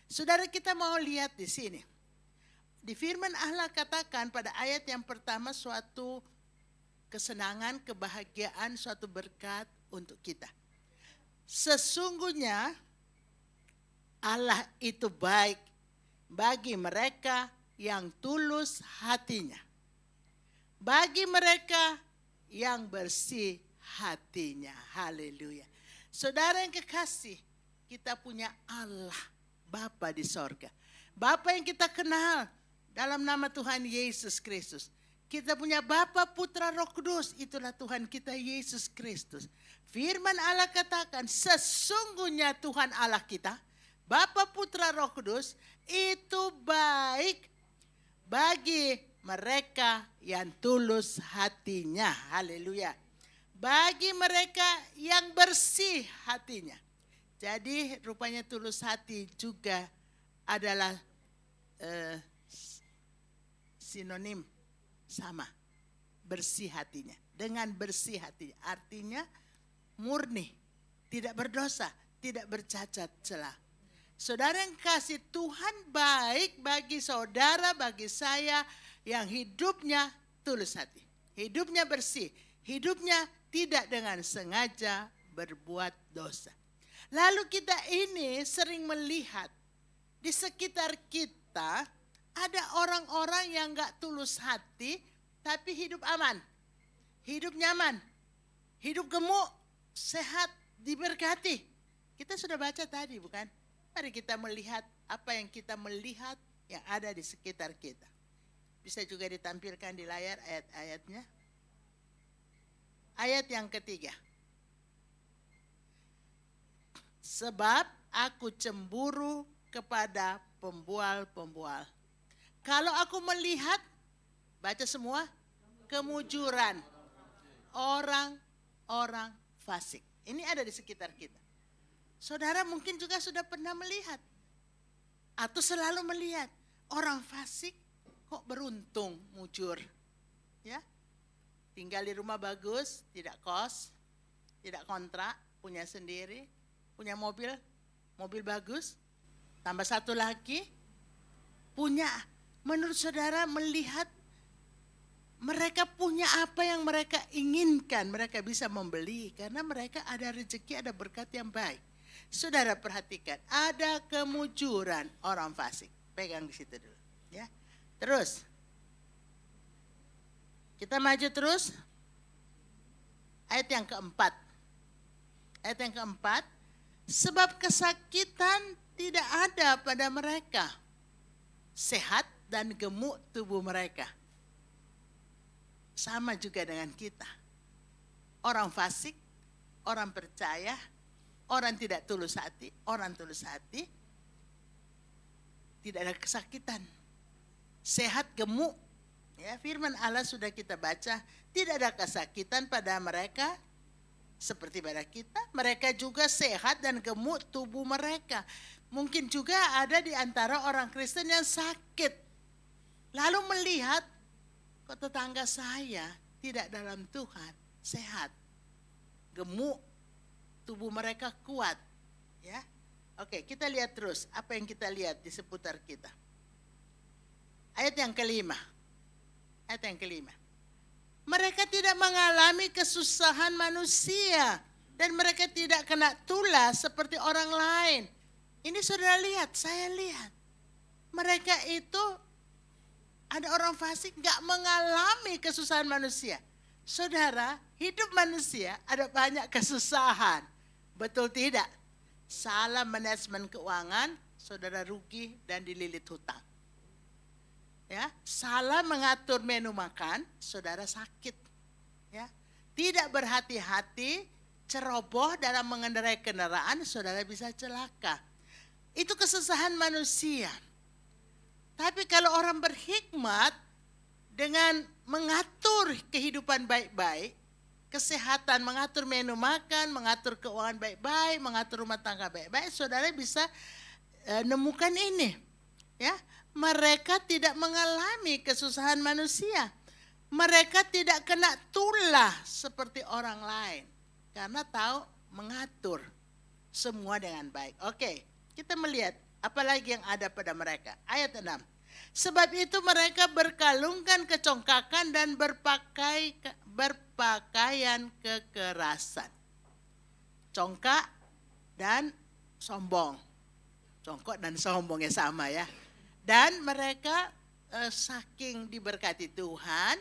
Saudara, kita mau lihat di sini. Di firman Allah katakan pada ayat yang pertama suatu kesenangan, kebahagiaan, suatu berkat untuk kita. Sesungguhnya Allah itu baik bagi mereka yang tulus hatinya. Bagi mereka yang bersih hatinya. Haleluya. Saudara yang kekasih, kita punya Allah Bapa di sorga. Bapa yang kita kenal dalam nama Tuhan Yesus Kristus. Kita punya Bapa, Putra, Roh Kudus. Itulah Tuhan kita Yesus Kristus. Firman Allah katakan sesungguhnya Tuhan Allah kita, Bapa, Putra, Roh Kudus itu baik bagi mereka yang tulus hatinya. Haleluya. Bagi mereka yang bersih hatinya. Jadi rupanya tulus hati juga adalah sinonim sama. Bersih hatinya. Dengan bersih hatinya. Artinya murni. Tidak berdosa. Tidak bercacat celah. Saudara yang kasih, Tuhan baik bagi saudara, bagi saya yang hidupnya tulus hati. Hidupnya bersih. Hidupnya tidak dengan sengaja berbuat dosa. Lalu kita ini sering melihat di sekitar kita ada orang-orang yang gak tulus hati tapi hidup aman. Hidup nyaman. Hidup gemuk, sehat, diberkati. Kita sudah baca tadi bukan? Mari kita melihat apa yang kita melihat yang ada di sekitar kita. Bisa juga ditampilkan di layar ayat-ayatnya. Ayat yang ketiga. Sebab aku cemburu kepada pembual-pembual. Kalau aku melihat, baca semua, kemujuran orang-orang fasik. Ini ada di sekitar kita. Saudara mungkin juga sudah pernah melihat atau selalu melihat orang fasik kok beruntung mujur. Ya. Tinggal di rumah bagus, tidak kos, tidak kontrak, punya sendiri, punya mobil bagus, tambah satu lagi, punya. Menurut saudara melihat mereka punya apa yang mereka inginkan, mereka bisa membeli karena mereka ada rezeki, ada berkat yang baik. Saudara perhatikan, ada kemujuran orang fasik. Pegang di situ dulu, ya. Terus kita maju terus. Ayat yang keempat. Ayat yang keempat, sebab kesakitan tidak ada pada mereka, sehat dan gemuk tubuh mereka. Sama juga dengan kita. Orang fasik, orang percaya, orang tidak tulus hati, orang tulus hati, tidak ada kesakitan. Sehat, gemuk. Ya, firman Allah sudah kita baca, tidak ada kesakitan pada mereka seperti pada kita. Mereka juga sehat dan gemuk tubuh mereka. Mungkin juga ada di antara orang Kristen yang sakit. Lalu melihat, kok tetangga saya tidak dalam Tuhan, sehat, gemuk, tubuh mereka kuat. Ya, oke, kita lihat terus apa yang kita lihat di seputar kita. Ayat yang kelima. Ayat yang kelima. Mereka tidak mengalami kesusahan manusia dan mereka tidak kena tulas seperti orang lain. Ini saudara lihat, saya lihat. Mereka itu ada orang fasik gak mengalami kesusahan manusia. Saudara, hidup manusia ada banyak kesusahan. Betul tidak? Salah manajemen keuangan, saudara rugi dan dililit hutang. Ya, salah mengatur menu makan, saudara sakit. Ya, tidak berhati-hati, ceroboh dalam mengendarai kendaraan, saudara bisa celaka. Itu kesusahan manusia. Tapi kalau orang berhikmat dengan mengatur kehidupan baik-baik, kesehatan, mengatur menu makan, mengatur keuangan baik-baik, mengatur rumah tangga baik-baik, saudara bisa nemukan ini. Ya, mereka tidak mengalami kesusahan manusia. Mereka tidak kena tulah seperti orang lain. Karena tahu mengatur semua dengan baik. Oke, kita melihat apa lagi yang ada pada mereka. Ayat 6. Sebab itu mereka berkalungkan kecongkakan dan berpakaian kekerasan. Congkak dan sombong. Congkok dan sombongnya sama ya. Dan mereka saking diberkati Tuhan,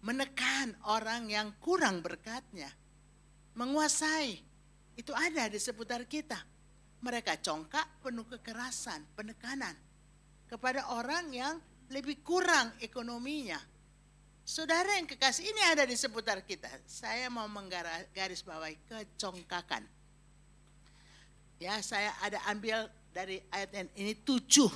menekan orang yang kurang berkatnya. Menguasai, itu ada di seputar kita. Mereka congkak penuh kekerasan, penekanan kepada orang yang lebih kurang ekonominya. Saudara yang kekasih, ini ada di seputar kita. Saya mau menggarisbawahi kecongkakan. Ya, saya ada ambil dari ayat ini 7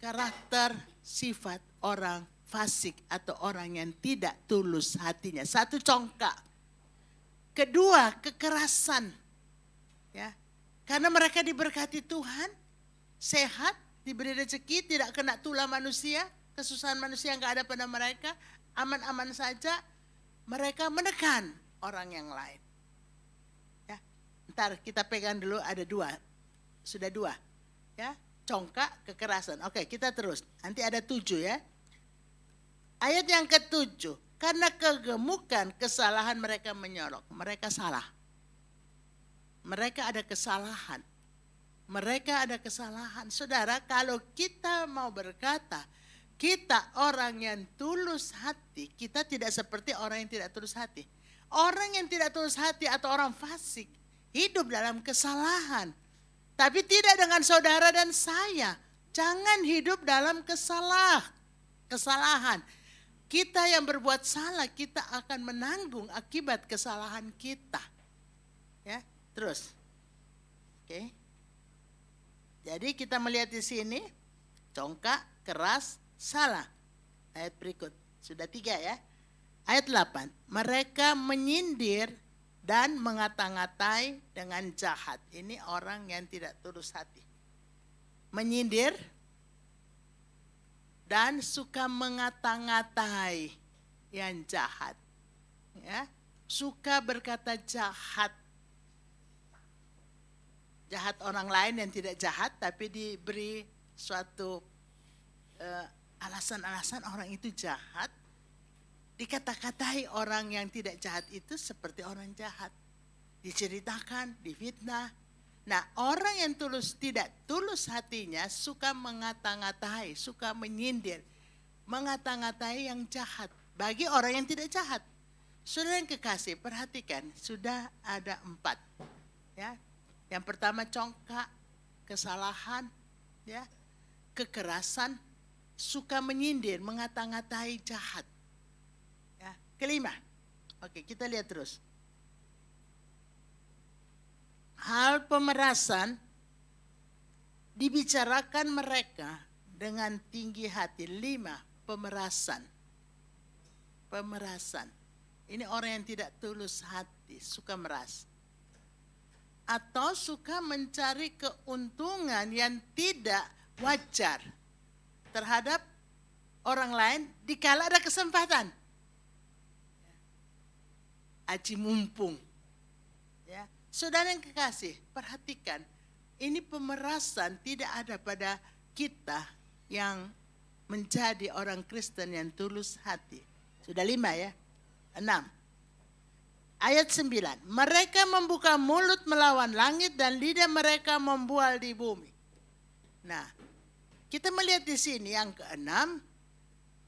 karakter sifat orang fasik atau orang yang tidak tulus hatinya. 1, congkak. Kedua, kekerasan. Ya, karena mereka diberkati Tuhan, sehat, diberi rezeki, tidak kena tulah manusia, kesusahan manusia yang gak ada pada mereka, aman-aman saja, mereka menekan orang yang lain. Ya, ntar kita pegang dulu, ada 2, sudah 2. Ya, congkak, kekerasan. Oke, kita terus. Nanti ada 7 ya. Ayat yang ke-7. Karena kegemukan kesalahan mereka menyorok. Mereka salah. Mereka ada kesalahan. Mereka ada kesalahan. Saudara, kalau kita mau berkata, kita orang yang tulus hati, kita tidak seperti orang yang tidak tulus hati. Orang yang tidak tulus hati atau orang fasik, hidup dalam kesalahan. Tapi tidak dengan saudara dan saya. Jangan hidup dalam kesalahan. Kita yang berbuat salah, kita akan menanggung akibat kesalahan kita. Ya, terus. Oke. Jadi kita melihat di sini, congkak, keras, salah. Ayat berikut, sudah 3 ya. Ayat 8, mereka menyindir dan mengata-ngatai dengan jahat. Ini orang yang tidak tulus hati. Menyindir dan suka mengata-ngatai yang jahat. Ya, suka berkata jahat. Jahat orang lain yang tidak jahat, tapi diberi suatu alasan-alasan orang itu jahat. Dikata-katai orang yang tidak jahat itu seperti orang jahat. Diceritakan, difitnah. Nah, orang yang tidak tulus hatinya suka mengata-ngatai, suka menyindir, mengata-ngatai yang jahat bagi orang yang tidak jahat. Saudara yang kekasih, perhatikan, sudah ada 4. Ya. Yang pertama congkak, kesalahan, ya, kekerasan, suka menyindir, mengata-ngatai jahat. Ya. Kelima, oke kita lihat terus. Hal pemerasan dibicarakan mereka dengan tinggi hati. 5, pemerasan. Pemerasan. Ini orang yang tidak tulus hati, suka meras. Atau suka mencari keuntungan yang tidak wajar terhadap orang lain dikala ada kesempatan. Aji mumpung. Ya. Saudara yang kekasih, perhatikan, ini pemerasan tidak ada pada kita yang menjadi orang Kristen yang tulus hati. Sudah 5 ya, 6. Ayat 9, mereka membuka mulut melawan langit dan lidah mereka membual di bumi. Nah, kita melihat di sini yang ke-6,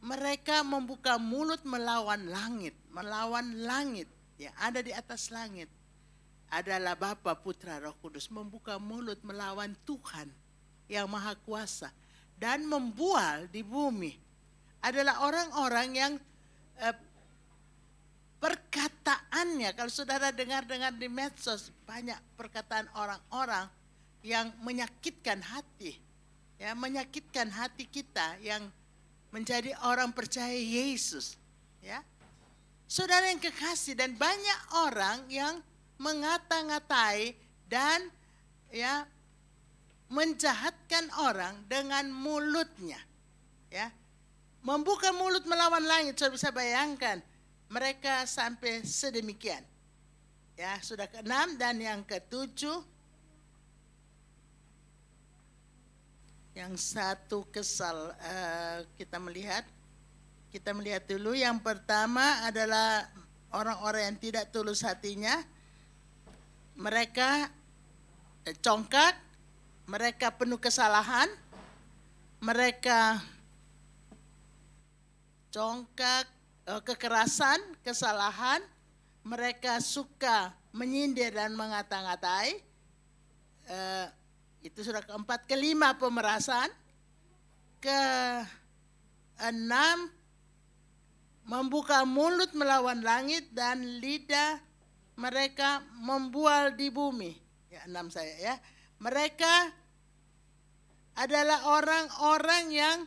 mereka membuka mulut melawan langit yang ada di atas langit. Adalah Bapa, Putra, Roh Kudus membuka mulut melawan Tuhan yang Maha Kuasa dan membual di bumi. Adalah orang-orang yang perkataannya, kalau saudara dengar di medsos, banyak perkataan orang-orang yang menyakitkan hati. Ya, menyakitkan hati kita yang menjadi orang percaya Yesus. Ya. Saudara yang kekasih, dan banyak orang yang mengata-ngatai dan ya menjahatkan orang dengan mulutnya. Ya. Membuka mulut melawan langit, saya bisa bayangkan mereka sampai sedemikian. Ya, sudah ke-6 dan yang ke-7. Yang satu kesal, kita melihat dulu. Yang pertama adalah orang-orang yang tidak tulus hatinya. Mereka congkak, mereka penuh kesalahan, mereka congkak, kekerasan, kesalahan, mereka suka menyindir dan mengata-ngatai. Itu sudah ke-4. ke-5 pemerasan. ke-6 membuka mulut melawan langit dan lidah mereka membual di bumi. Ya, 6 saya ya. Mereka adalah orang-orang yang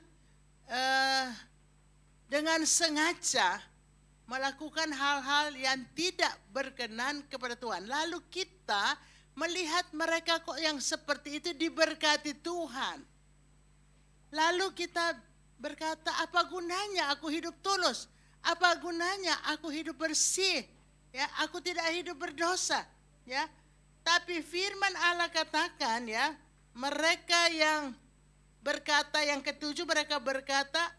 dengan sengaja melakukan hal-hal yang tidak berkenan kepada Tuhan. Lalu kita melihat mereka kok yang seperti itu diberkati Tuhan. Lalu kita berkata, apa gunanya aku hidup tulus? Apa gunanya aku hidup bersih? Ya, aku tidak hidup berdosa, ya. Tapi firman Allah katakan, ya, mereka yang berkata, yang ke-7 mereka berkata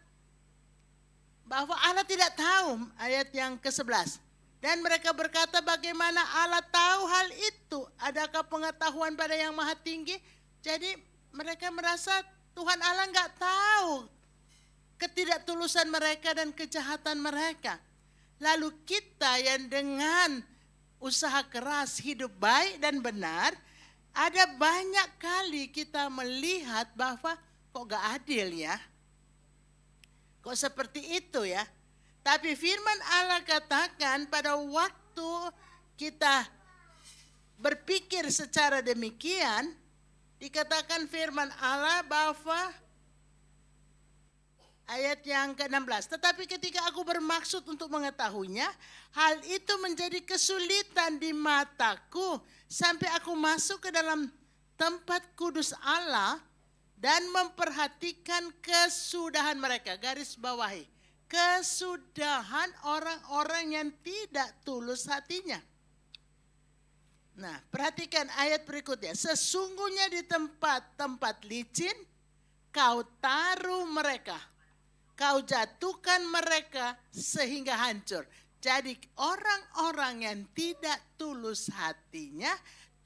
bahwa Allah tidak tahu, ayat yang ke-11. Dan mereka berkata, bagaimana Allah tahu hal itu? Adakah pengetahuan pada yang maha tinggi? Jadi mereka merasa Tuhan Allah enggak tahu ketidaktulusan mereka dan kejahatan mereka. Lalu kita yang dengan usaha keras hidup baik dan benar, ada banyak kali kita melihat bahwa kok gak adil ya? Kok seperti itu ya? Tapi firman Allah katakan pada waktu kita berpikir secara demikian, dikatakan firman Allah bahwa ayat yang ke-16. Tetapi ketika aku bermaksud untuk mengetahuinya, hal itu menjadi kesulitan di mataku sampai aku masuk ke dalam tempat kudus Allah dan memperhatikan kesudahan mereka. Garis bawahi, kesudahan orang-orang yang tidak tulus hatinya. Nah, perhatikan ayat berikutnya. Sesungguhnya di tempat-tempat licin kau taruh mereka. Kau jatuhkan mereka sehingga hancur. Jadi orang-orang yang tidak tulus hatinya,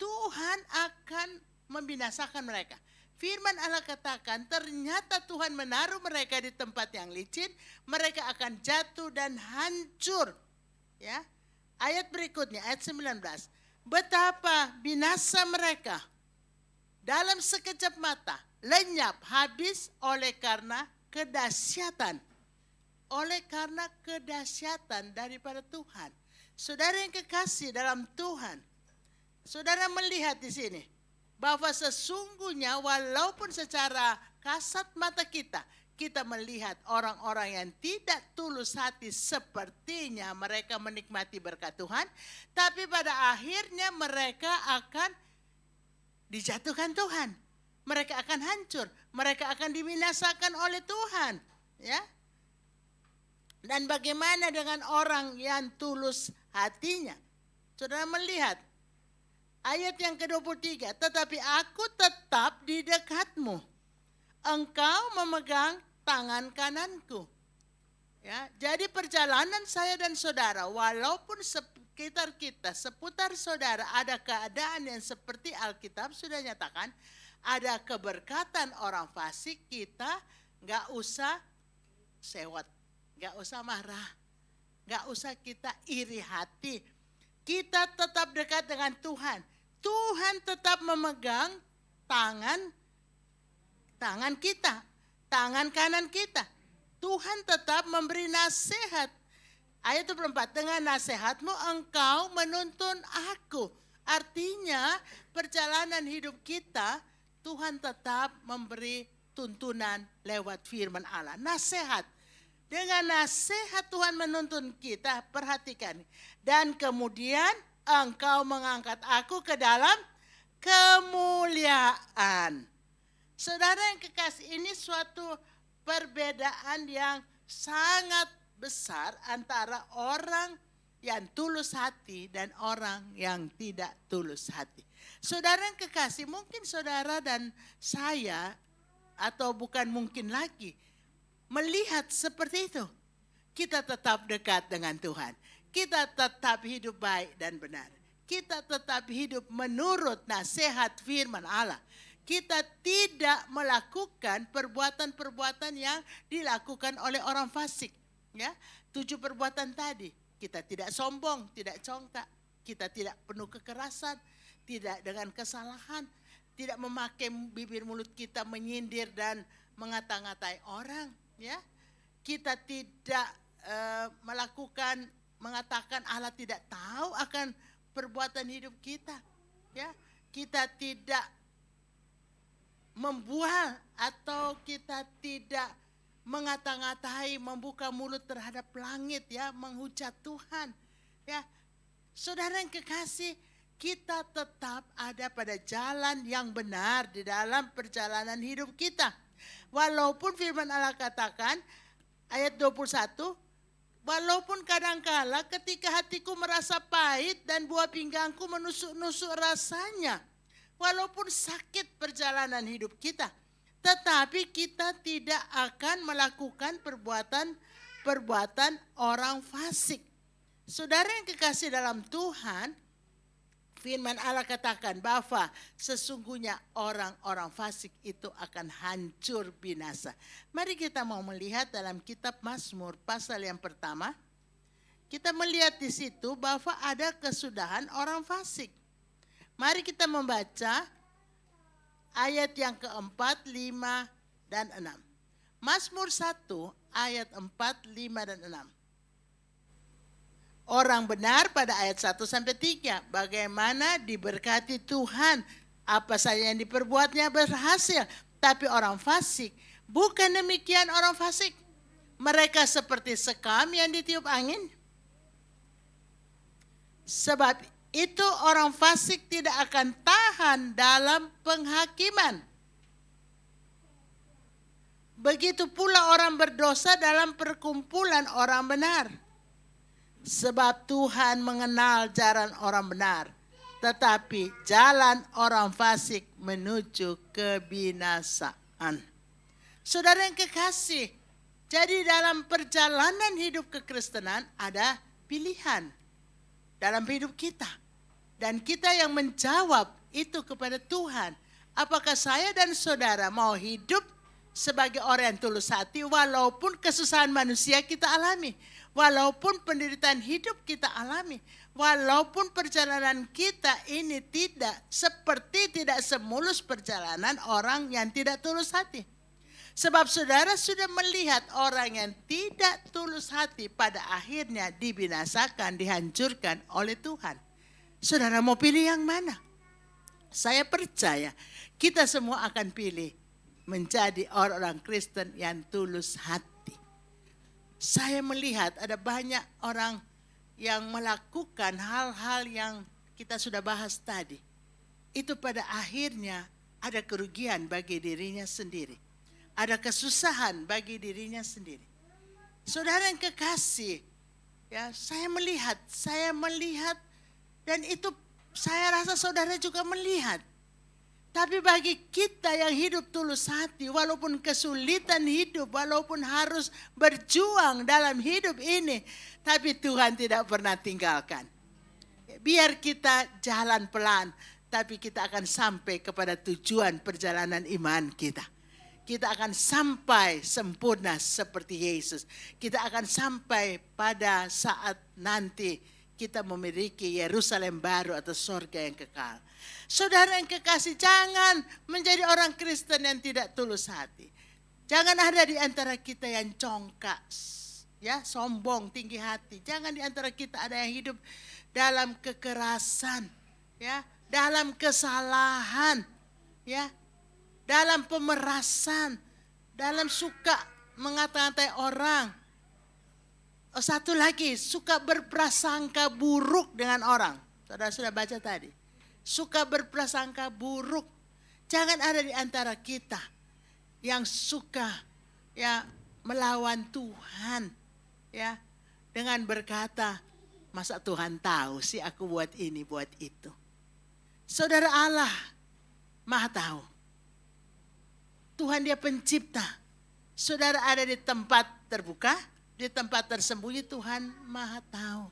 Tuhan akan membinasakan mereka. Firman Allah katakan ternyata Tuhan menaruh mereka di tempat yang licin, mereka akan jatuh dan hancur. Ya. Ayat berikutnya, ayat 19. Betapa binasa mereka dalam sekejap mata, lenyap, habis oleh karena kedahsyatan. Oleh karena kedahsyatan daripada Tuhan. Saudara yang kekasih dalam Tuhan, saudara melihat di sini bahwa sesungguhnya walaupun secara kasat mata kita melihat orang-orang yang tidak tulus hati sepertinya mereka menikmati berkat Tuhan, tapi pada akhirnya mereka akan dijatuhkan Tuhan. Mereka akan hancur, mereka akan dibinasakan oleh Tuhan, ya. Dan bagaimana dengan orang yang tulus hatinya? Saudara melihat ayat yang ke-23, tetapi aku tetap di dekatmu. Engkau memegang tangan kananku. Ya, jadi perjalanan saya dan saudara, walaupun sekitar kita, seputar saudara ada keadaan yang seperti Alkitab sudah nyatakan, ada keberkatan orang fasik, kita gak usah sewot, gak usah marah, gak usah kita iri hati. Kita tetap dekat dengan Tuhan. Tuhan tetap memegang tangan kita, tangan kanan kita. Tuhan tetap memberi nasihat. Ayat 24, dengan nasihatmu engkau menuntun aku. Artinya perjalanan hidup kita, Tuhan tetap memberi tuntunan lewat firman Allah. Nasihat. Dengan nasihat Tuhan menuntun kita, perhatikan. Dan kemudian engkau mengangkat aku ke dalam kemuliaan. Saudara yang kekasih, ini suatu perbedaan yang sangat besar antara orang yang tulus hati dan orang yang tidak tulus hati. Saudara yang kekasih, mungkin saudara dan saya, atau bukan mungkin lagi, melihat seperti itu. Kita tetap dekat dengan Tuhan. Kita tetap hidup baik dan benar. Kita tetap hidup menurut nasihat firman Allah. Kita tidak melakukan perbuatan-perbuatan yang dilakukan oleh orang fasik. Ya, 7 perbuatan tadi. Kita tidak sombong, tidak congkak. Kita tidak penuh kekerasan, tidak dengan kesalahan. Tidak memakai bibir mulut kita menyindir dan mengata-ngatai orang. Ya, kita tidak mengatakan Allah tidak tahu akan perbuatan hidup kita. Ya, kita tidak membual atau kita tidak mengata-ngatai, membuka mulut terhadap langit, ya, menghujat Tuhan. Ya, saudara yang kekasih, kita tetap ada pada jalan yang benar di dalam perjalanan hidup kita. Walaupun firman Allah katakan ayat 21, walaupun kadangkala ketika hatiku merasa pahit dan buah pinggangku menusuk-nusuk rasanya. Walaupun sakit perjalanan hidup kita, tetapi kita tidak akan melakukan perbuatan orang fasik. Saudara yang kekasih dalam Tuhan, firman Allah katakan bahwa sesungguhnya orang-orang fasik itu akan hancur binasa. Mari kita mau melihat dalam kitab Mazmur pasal yang pertama. Kita melihat di situ bahwa ada kesudahan orang fasik. Mari kita membaca ayat yang keempat, 5, dan 6. Mazmur 1 ayat 4, 5, dan 6. Orang benar pada ayat 1 sampai 3. Bagaimana diberkati Tuhan, apa saja yang diperbuatnya berhasil. Tapi orang fasik, bukan demikian orang fasik. Mereka seperti sekam yang ditiup angin. Sebab itu orang fasik tidak akan tahan dalam penghakiman. Begitu pula orang berdosa dalam perkumpulan orang benar. Sebab Tuhan mengenal jalan orang benar, tetapi jalan orang fasik menuju kebinasaan. Saudara yang kekasih, jadi dalam perjalanan hidup kekristenan ada pilihan dalam hidup kita. Dan kita yang menjawab itu kepada Tuhan. Apakah saya dan saudara mau hidup sebagai orang yang tulus hati walaupun kesusahan manusia kita alami. Walaupun penderitaan hidup kita alami, walaupun perjalanan kita ini tidak semulus perjalanan orang yang tidak tulus hati. Sebab saudara sudah melihat orang yang tidak tulus hati pada akhirnya dibinasakan, dihancurkan oleh Tuhan. Saudara mau pilih yang mana? Saya percaya kita semua akan pilih menjadi orang-orang Kristen yang tulus hati. Saya melihat ada banyak orang yang melakukan hal-hal yang kita sudah bahas tadi. Itu pada akhirnya ada kerugian bagi dirinya sendiri. Ada kesusahan bagi dirinya sendiri. Saudara yang kekasih, ya, saya melihat dan itu saya rasa saudara juga melihat. Tapi bagi kita yang hidup tulus hati, walaupun kesulitan hidup, walaupun harus berjuang dalam hidup ini, tapi Tuhan tidak pernah tinggalkan. Biar kita jalan pelan, tapi kita akan sampai kepada tujuan perjalanan iman kita. Kita akan sampai sempurna seperti Yesus. Kita akan sampai pada saat nanti kita memiliki Yerusalem baru atau surga yang kekal. Saudara yang kekasih, jangan menjadi orang Kristen yang tidak tulus hati. Jangan ada di antara kita yang congkak, ya, sombong, tinggi hati. Jangan di antara kita ada yang hidup dalam kekerasan, ya, dalam kesalahan, ya, dalam pemerasan, dalam suka mengata-ngatai orang. Satu lagi, suka berprasangka buruk dengan orang. Saudara sudah baca tadi. Suka berprasangka buruk. Jangan ada di antara kita yang suka, ya, melawan Tuhan, ya, dengan berkata, masa Tuhan tahu sih aku buat ini, buat itu. Saudara, Allah Maha tahu. Tuhan dia pencipta. Saudara ada di tempat terbuka, di tempat tersembunyi, Tuhan Maha tahu.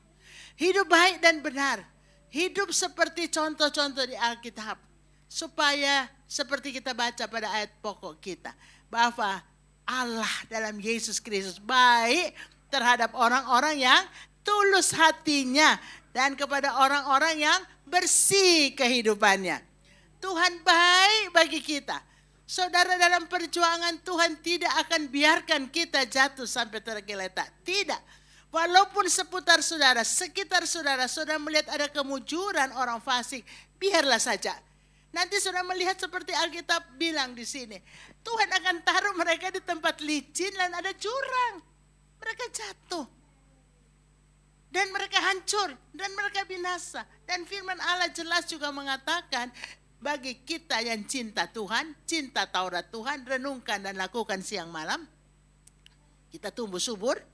Hidup baik dan benar. Hidup seperti contoh-contoh di Alkitab. Supaya seperti kita baca pada ayat pokok kita. Bahwa Allah dalam Yesus Kristus baik terhadap orang-orang yang tulus hatinya. Dan kepada orang-orang yang bersih kehidupannya. Tuhan baik bagi kita. Saudara, dalam perjuangan Tuhan tidak akan biarkan kita jatuh sampai tergeletak. Tidak. Walaupun seputar saudara, sekitar saudara, saudara melihat ada kemujuran orang fasik, biarlah saja. Nanti saudara melihat seperti Alkitab bilang di sini. Tuhan akan taruh mereka di tempat licin dan ada jurang. Mereka jatuh. Dan mereka hancur. Dan mereka binasa. Dan firman Allah jelas juga mengatakan, bagi kita yang cinta Tuhan, cinta Taurat Tuhan, renungkan dan lakukan siang malam. Kita tumbuh subur.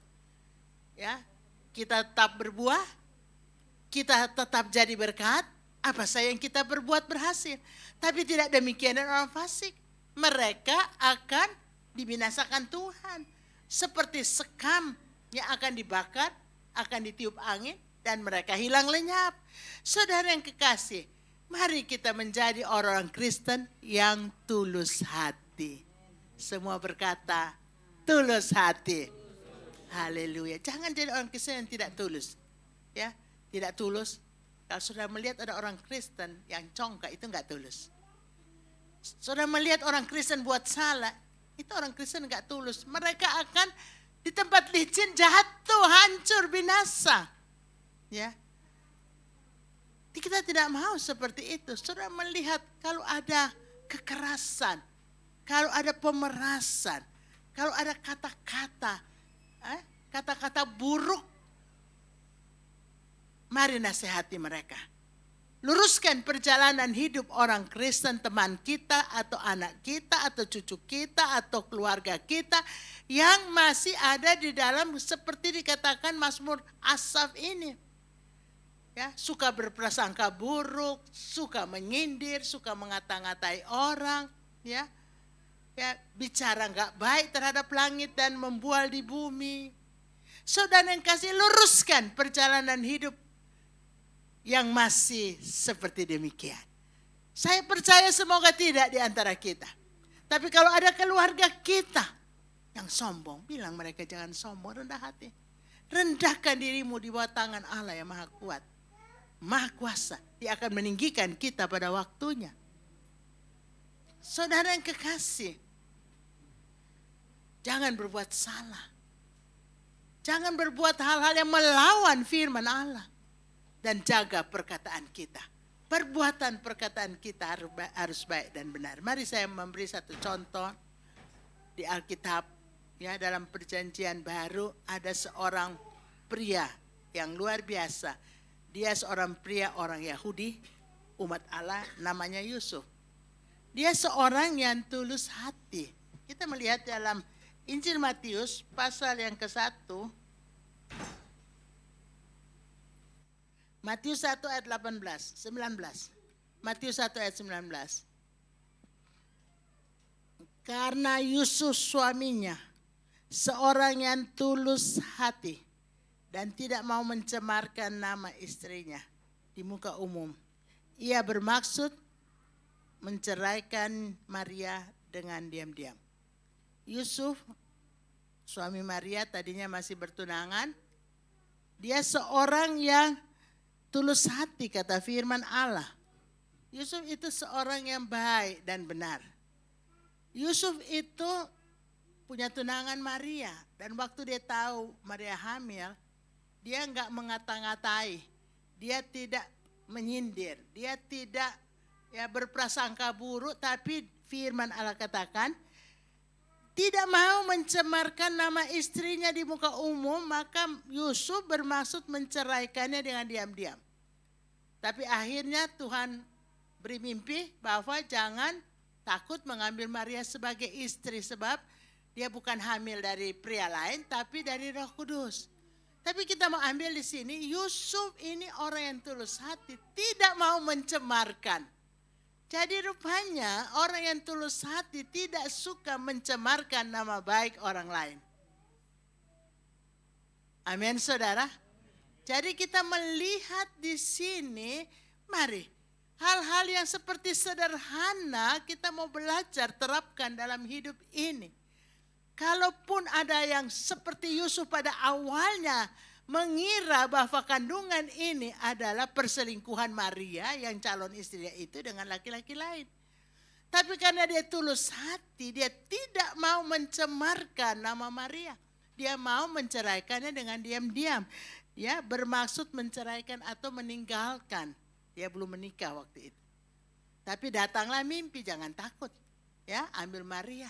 Ya, kita tetap berbuah, kita tetap jadi berkat, apa saja yang kita berbuat berhasil. Tapi tidak demikian dengan orang fasik. Mereka akan dibinasakan Tuhan. Seperti sekam yang akan dibakar, akan ditiup angin, dan mereka hilang lenyap. Saudara yang kekasih, mari kita menjadi orang Kristen yang tulus hati. Semua berkata, tulus hati. Haleluya. Jangan jadi orang Kristen yang tidak tulus. Ya, tidak tulus. Kalau sudah melihat ada orang Kristen yang congkak, itu enggak tulus. Sudah melihat orang Kristen buat salah, Itu orang Kristen nggak tulus. Mereka akan di tempat licin jatuh, hancur, binasa. Ya. Kita tidak mau seperti itu. Saudara melihat kalau ada kekerasan, kalau ada pemerasan, kalau ada kata-kata buruk, mari nasihati mereka. Luruskan perjalanan hidup orang Kristen, teman kita atau anak kita atau cucu kita atau keluarga kita yang masih ada di dalam seperti dikatakan Mazmur Asaf ini. Ya, suka berprasangka buruk, suka menyindir, suka mengata-ngatai orang, ya. Ya, bicara enggak baik terhadap langit dan membual di bumi. Saudara yang kasih, luruskan perjalanan hidup yang masih seperti demikian. Saya percaya semoga tidak di antara kita. Tapi kalau ada keluarga kita yang sombong, bilang mereka jangan sombong, rendah hati. Rendahkan dirimu di bawah tangan Allah yang maha kuat, maha kuasa. Dia akan meninggikan kita pada waktunya. Saudara yang kekasih, jangan berbuat salah. Jangan berbuat hal-hal yang melawan firman Allah. Dan jaga perkataan kita. Perbuatan perkataan kita harus baik dan benar. Mari saya memberi satu contoh. Di Alkitab, ya, dalam perjanjian baru ada seorang pria yang luar biasa. Dia seorang pria orang Yahudi, umat Allah, namanya Yusuf. Dia seorang yang tulus hati. Kita melihat dalam Injil Matius pasal yang ke-1. Matius 1 ayat 19. Matius 1 ayat 19. Karena Yusuf suaminya seorang yang tulus hati dan tidak mau mencemarkan nama istrinya di muka umum. Ia bermaksud menceraikan Maria dengan diam-diam. Yusuf, suami Maria, tadinya masih bertunangan. Dia seorang yang tulus hati, kata firman Allah. Yusuf itu seorang yang baik dan benar. Yusuf itu punya tunangan Maria. Dan waktu dia tahu Maria hamil, dia enggak mengata-ngatai. Dia tidak menyindir. Dia tidak berprasangka buruk. Tapi firman Allah katakan, tidak mau mencemarkan nama istrinya di muka umum, maka Yusuf bermaksud menceraikannya dengan diam-diam. Tapi akhirnya Tuhan beri mimpi bahwa jangan takut mengambil Maria sebagai istri, sebab dia bukan hamil dari pria lain tapi dari Roh Kudus. Tapi kita mau ambil di sini, Yusuf ini orang yang tulus hati, tidak mau mencemarkan. Jadi rupanya orang yang tulus hati tidak suka mencemarkan nama baik orang lain. Amin, saudara. Jadi kita melihat di sini, mari hal-hal yang seperti sederhana kita mau belajar terapkan dalam hidup ini. Kalaupun ada yang seperti Yusuf pada awalnya mengira bahwa kandungan ini adalah perselingkuhan Maria yang calon istrinya itu dengan laki-laki lain. Tapi karena dia tulus hati, dia tidak mau mencemarkan nama Maria. Dia mau menceraikannya dengan diam-diam. Ya, bermaksud menceraikan atau meninggalkan. Dia belum menikah waktu itu. Tapi datanglah mimpi, jangan takut. Ya, ambil Maria.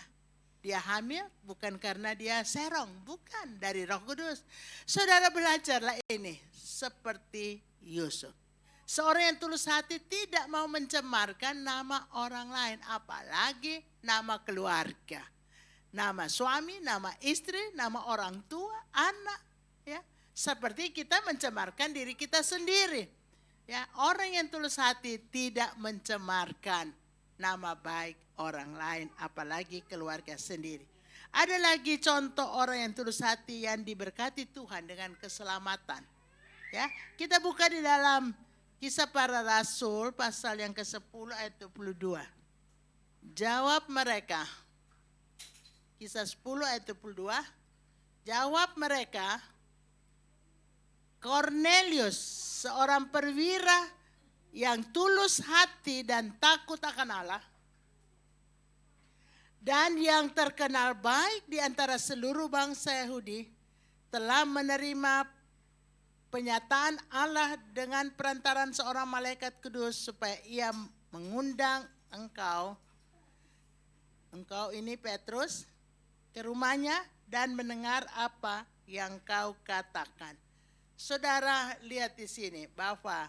Dia hamil bukan karena dia serong, bukan, dari Roh Kudus. Saudara belajarlah ini seperti Yusuf. Seorang yang tulus hati tidak mau mencemarkan nama orang lain, apalagi nama keluarga. Nama suami, nama istri, nama orang tua, anak, ya. Seperti kita mencemarkan diri kita sendiri. Ya, orang yang tulus hati tidak mencemarkan nama baik orang lain, apalagi keluarga sendiri. Ada lagi contoh orang yang tulus hati yang diberkati Tuhan dengan keselamatan. Ya, kita buka di dalam Kisah Para Rasul pasal yang ke-10 ayat 22. Jawab mereka. Kisah 10 ayat 22. Jawab mereka, Cornelius, seorang perwira yang tulus hati dan takut akan Allah, Dan yang terkenal baik di antara seluruh bangsa Yahudi telah menerima penyataan Allah dengan perantaran seorang malaikat kudus supaya ia mengundang engkau ini Petrus, ke rumahnya dan mendengar apa yang kau katakan. Saudara lihat di sini bahwa,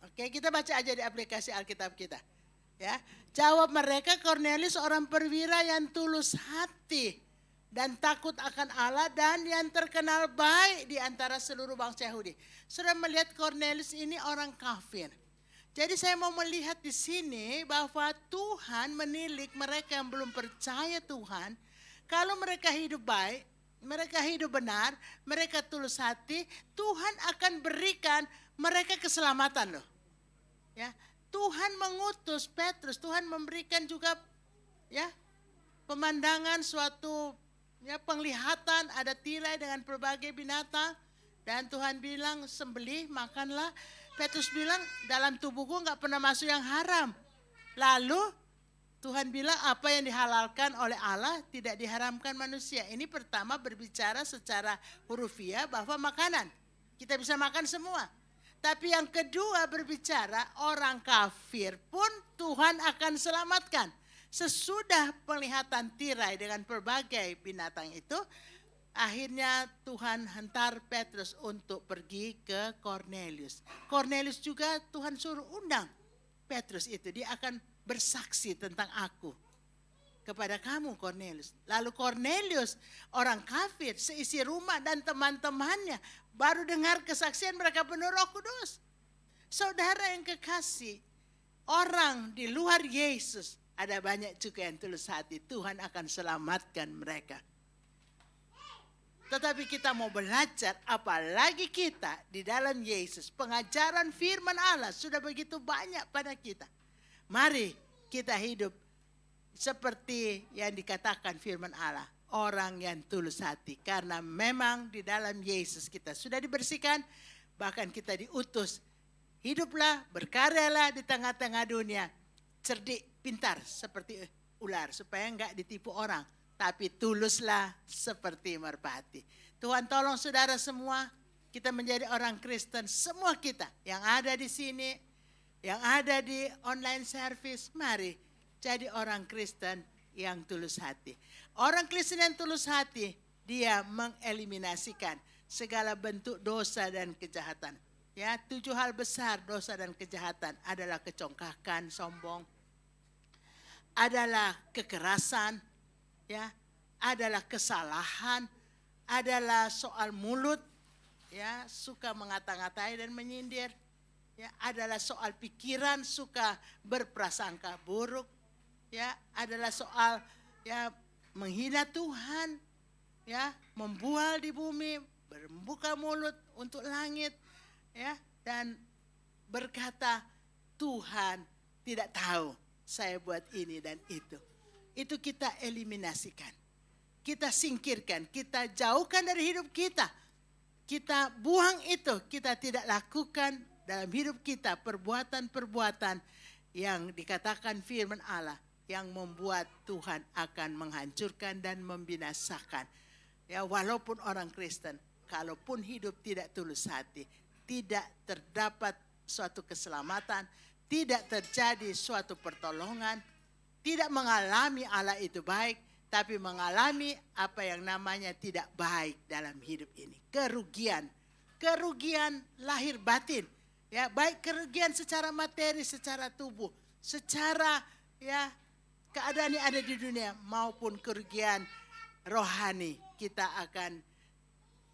oke, kita baca aja di aplikasi Alkitab kita. Ya, jawab mereka, Kornelius seorang perwira yang tulus hati dan takut akan Allah dan yang terkenal baik di antara seluruh bangsa Yahudi. Saudara melihat Kornelius ini orang kafir. Jadi saya mau melihat di sini bahwa Tuhan menilik mereka yang belum percaya Tuhan. Kalau mereka hidup baik, mereka hidup benar, mereka tulus hati, Tuhan akan berikan mereka keselamatan loh. Ya, Tuhan mengutus Petrus, Tuhan memberikan juga ya pemandangan suatu ya penglihatan, ada tirai dengan berbagai binatang dan Tuhan bilang sembelih makanlah. Petrus bilang dalam tubuhku enggak pernah masuk yang haram. Lalu Tuhan bilang apa yang dihalalkan oleh Allah tidak diharamkan manusia. Ini pertama berbicara secara hurufiah bahwa makanan kita bisa makan semua. Tapi yang kedua berbicara orang kafir pun Tuhan akan selamatkan. Sesudah penglihatan tirai dengan berbagai binatang itu, akhirnya Tuhan hantar Petrus untuk pergi ke Kornelius. Kornelius juga Tuhan suruh undang Petrus itu. Dia akan bersaksi tentang aku kepada kamu Kornelius. Lalu Kornelius orang kafir seisi rumah dan teman-temannya baru dengar kesaksian mereka penuh Roh Kudus. Saudara yang kekasih, orang di luar Yesus ada banyak juga yang tulus hati. Tuhan akan selamatkan mereka. Tetapi kita mau belajar, apalagi kita di dalam Yesus. Pengajaran firman Allah sudah begitu banyak pada kita. Mari kita hidup seperti yang dikatakan firman Allah. Orang yang tulus hati. Karena memang di dalam Yesus kita sudah dibersihkan. Bahkan kita diutus. Hiduplah, berkaryalah di tengah-tengah dunia. Cerdik, pintar seperti ular. Supaya enggak ditipu orang. Tapi tuluslah seperti merpati. Tuhan tolong saudara semua. Kita menjadi orang Kristen. Semua kita yang ada di sini. Yang ada di online service. Mari jadi orang Kristen yang tulus hati. Orang Kristen yang tulus hati, dia mengeliminasikan segala bentuk dosa dan kejahatan. Ya, 7 hal besar dosa dan kejahatan adalah kecongkakan, sombong, adalah kekerasan, ya, adalah kesalahan, adalah soal mulut, ya, suka mengata-ngatai dan menyindir, ya, adalah soal pikiran, suka berprasangka buruk, ya, adalah soal ya menghina Tuhan, ya, membual di bumi, membuka mulut untuk langit, ya, dan berkata Tuhan tidak tahu saya buat ini dan itu. Itu kita eliminasikan, kita singkirkan, kita jauhkan dari hidup kita. Kita buang itu, kita tidak lakukan dalam hidup kita perbuatan-perbuatan yang dikatakan firman Allah yang membuat Tuhan akan menghancurkan dan membinasakan. Ya, walaupun orang Kristen, kalaupun hidup tidak tulus hati, tidak terdapat suatu keselamatan, tidak terjadi suatu pertolongan, tidak mengalami Allah itu baik, tapi mengalami apa yang namanya tidak baik dalam hidup ini. Kerugian lahir batin, ya, baik kerugian secara materi, secara tubuh, secara ya keadaan yang ada di dunia maupun kerugian rohani, kita akan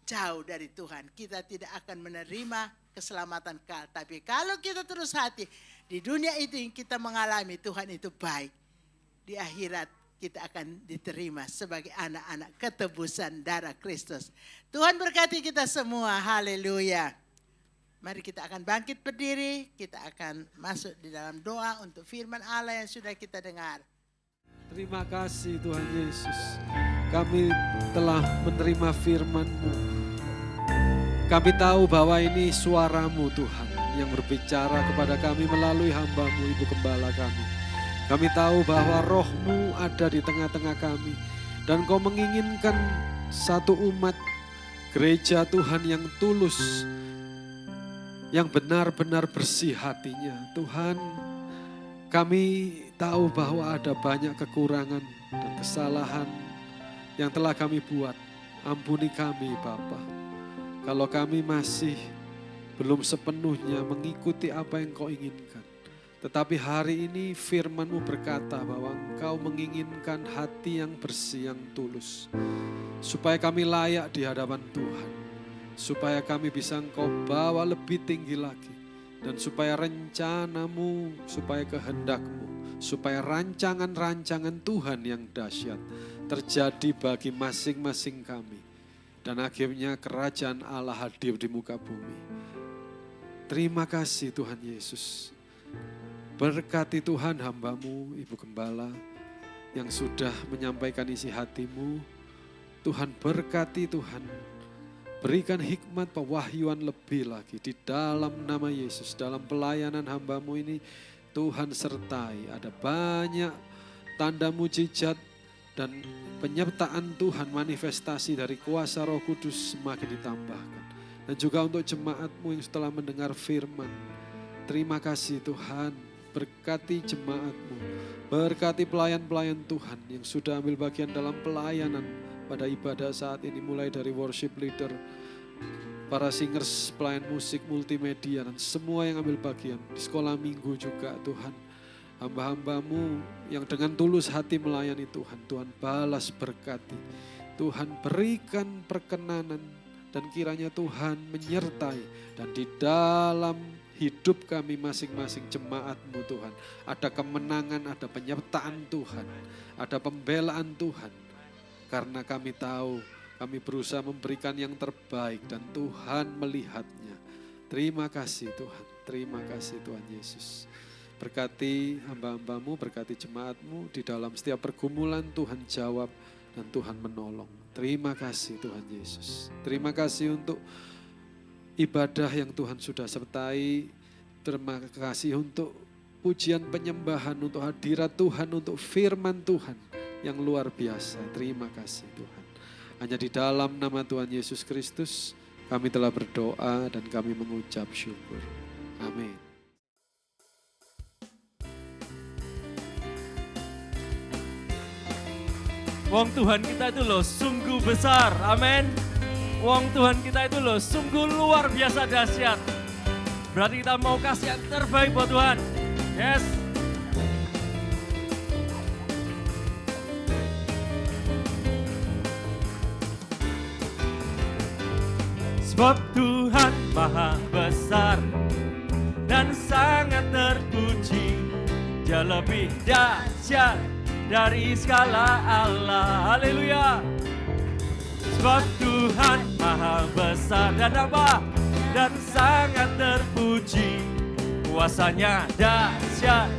jauh dari Tuhan. Kita tidak akan menerima keselamatan kekal. Tapi kalau kita terus hati, di dunia itu yang kita mengalami Tuhan itu baik. Di akhirat kita akan diterima sebagai anak-anak ketebusan darah Kristus. Tuhan berkati kita semua. Haleluya. Mari kita akan bangkit berdiri. Kita akan masuk di dalam doa untuk firman Allah yang sudah kita dengar. Terima kasih Tuhan Yesus. Kami telah menerima firman-Mu. Kami tahu bahwa ini suara-Mu Tuhan yang berbicara kepada kami melalui hamba-Mu Ibu Gembala kami. Kami tahu bahwa roh-Mu ada di tengah-tengah kami. Dan Kau menginginkan satu umat gereja Tuhan yang tulus, yang benar-benar bersih hatinya. Tuhan, kami tahu bahwa ada banyak kekurangan dan kesalahan yang telah kami buat. Ampuni kami Bapa. Kalau kami masih belum sepenuhnya mengikuti apa yang Kau inginkan. Tetapi hari ini firman-Mu berkata bahwa Engkau menginginkan hati yang bersih, yang tulus. Supaya kami layak di hadapan Tuhan. Supaya kami bisa Engkau bawa lebih tinggi lagi. Dan supaya rencana-Mu, supaya kehendak-Mu, supaya rancangan-rancangan Tuhan yang dahsyat terjadi bagi masing-masing kami. Dan akhirnya kerajaan Allah hadir di muka bumi. Terima kasih Tuhan Yesus. Berkati Tuhan hamba-Mu, Ibu Gembala, yang sudah menyampaikan isi hati-Mu. Tuhan berkati Tuhan. Berikan hikmat pewahyuan lebih lagi di dalam nama Yesus. Dalam pelayanan hamba-Mu ini Tuhan sertai. Ada banyak tanda mujizat dan penyertaan Tuhan, manifestasi dari kuasa Roh Kudus semakin ditambahkan. Dan juga untuk jemaat-Mu yang setelah mendengar firman. Terima kasih Tuhan. Berkati jemaat-Mu, berkati pelayan-pelayan Tuhan yang sudah ambil bagian dalam pelayanan pada ibadah saat ini, mulai dari worship leader, para singers, pelayan musik, multimedia, dan semua yang ambil bagian. Di sekolah minggu juga Tuhan, hamba-hamba-Mu yang dengan tulus hati melayani Tuhan, Tuhan balas berkati. Tuhan berikan perkenanan dan kiranya Tuhan menyertai dan di dalam hidup kami masing-masing jemaat-Mu Tuhan. Ada kemenangan, ada penyertaan Tuhan. Ada pembelaan Tuhan. Karena kami tahu kami berusaha memberikan yang terbaik dan Tuhan melihatnya. Terima kasih Tuhan. Terima kasih Tuhan Yesus. Berkati hamba-hamba-Mu, berkati jemaat-Mu. Di dalam setiap pergumulan Tuhan jawab dan Tuhan menolong. Terima kasih Tuhan Yesus. Terima kasih untuk ibadah yang Tuhan sudah sertai. Terima kasih untuk pujian penyembahan, untuk hadirat Tuhan, untuk firman Tuhan yang luar biasa. Terima kasih Tuhan. Hanya di dalam nama Tuhan Yesus Kristus kami telah berdoa dan kami mengucap syukur. Amin. Wong Tuhan kita itu loh sungguh besar, amin. Wong Tuhan kita itu loh sungguh luar biasa dahsyat. Berarti kita mau kasih yang terbaik buat Tuhan. Yes. Sebab Tuhan maha besar dan sangat terpuji. Dia lebih dahsyat dari segala Allah. Haleluya. Sebab Tuhan maha besar dan apa? Dan sangat terpuji. Kuasanya dahsyat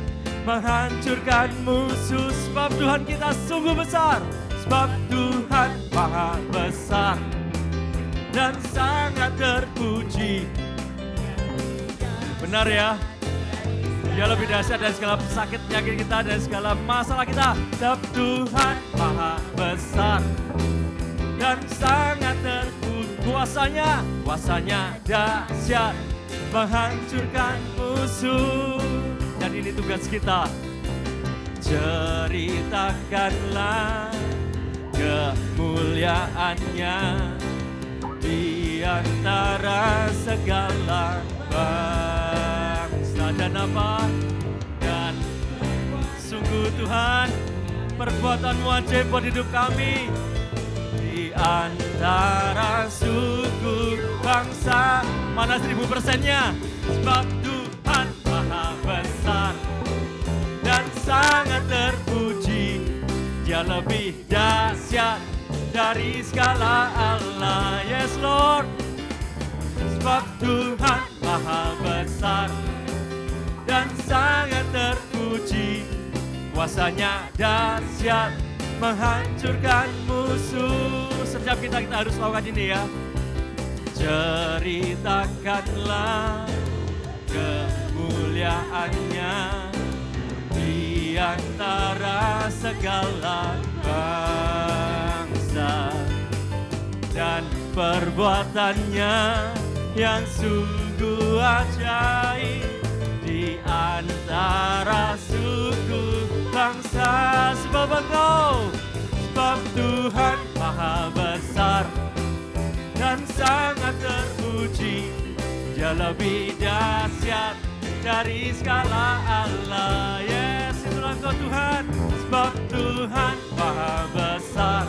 menghancurkan musuh. Sebab Tuhan kita sungguh besar. Sebab Tuhan maha besar dan sangat terpuji. Benar ya? Dia lebih dahsyat dari segala sakit penyakit kita, dari segala masalah kita. Sebab Tuhan maha besar dan sangat terpuji. Kuasanya dahsyat menghancurkan musuh. Dan ini tugas kita. Ceritakanlah kemuliaannya di antara segala bangsa dan apa. Dan sungguh Tuhan, perbuatan-Mu ajaib buat hidup kami. Di antara suku bangsa, mana 1000%-nya? Sebab Tuhan maha besar dan sangat terpuji. Dia lebih dahsyat dari segala Allah. Yes Lord. Sebab Tuhan maha besar dan sangat terpuji. Kuasanya dahsyat menghancurkan musuh. Setiap kita harus lakukan ini ya. Ceritakanlah kemuliaannya di antara segala bangsa, dan perbuatannya yang sungguh ajaib di antara suku bangsa. Sebab Tuhan maha besar dan sangat terpuji, Dia lebih dahsyat dari segala Allah. Yes, itulah Engkau Tuhan. Sebab Tuhan maha besar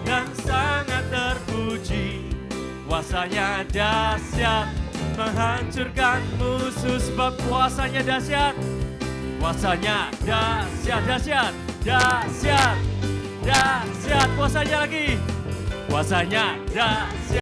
dan sangat terpuji, kuasanya dahsyat menghancurkan musuh. Sebab kuasanya dahsyat, kuasanya dahsyat, dahsyat, dahsyat, dahsyat. Kuasanya lagi, kuasanya dahsyat.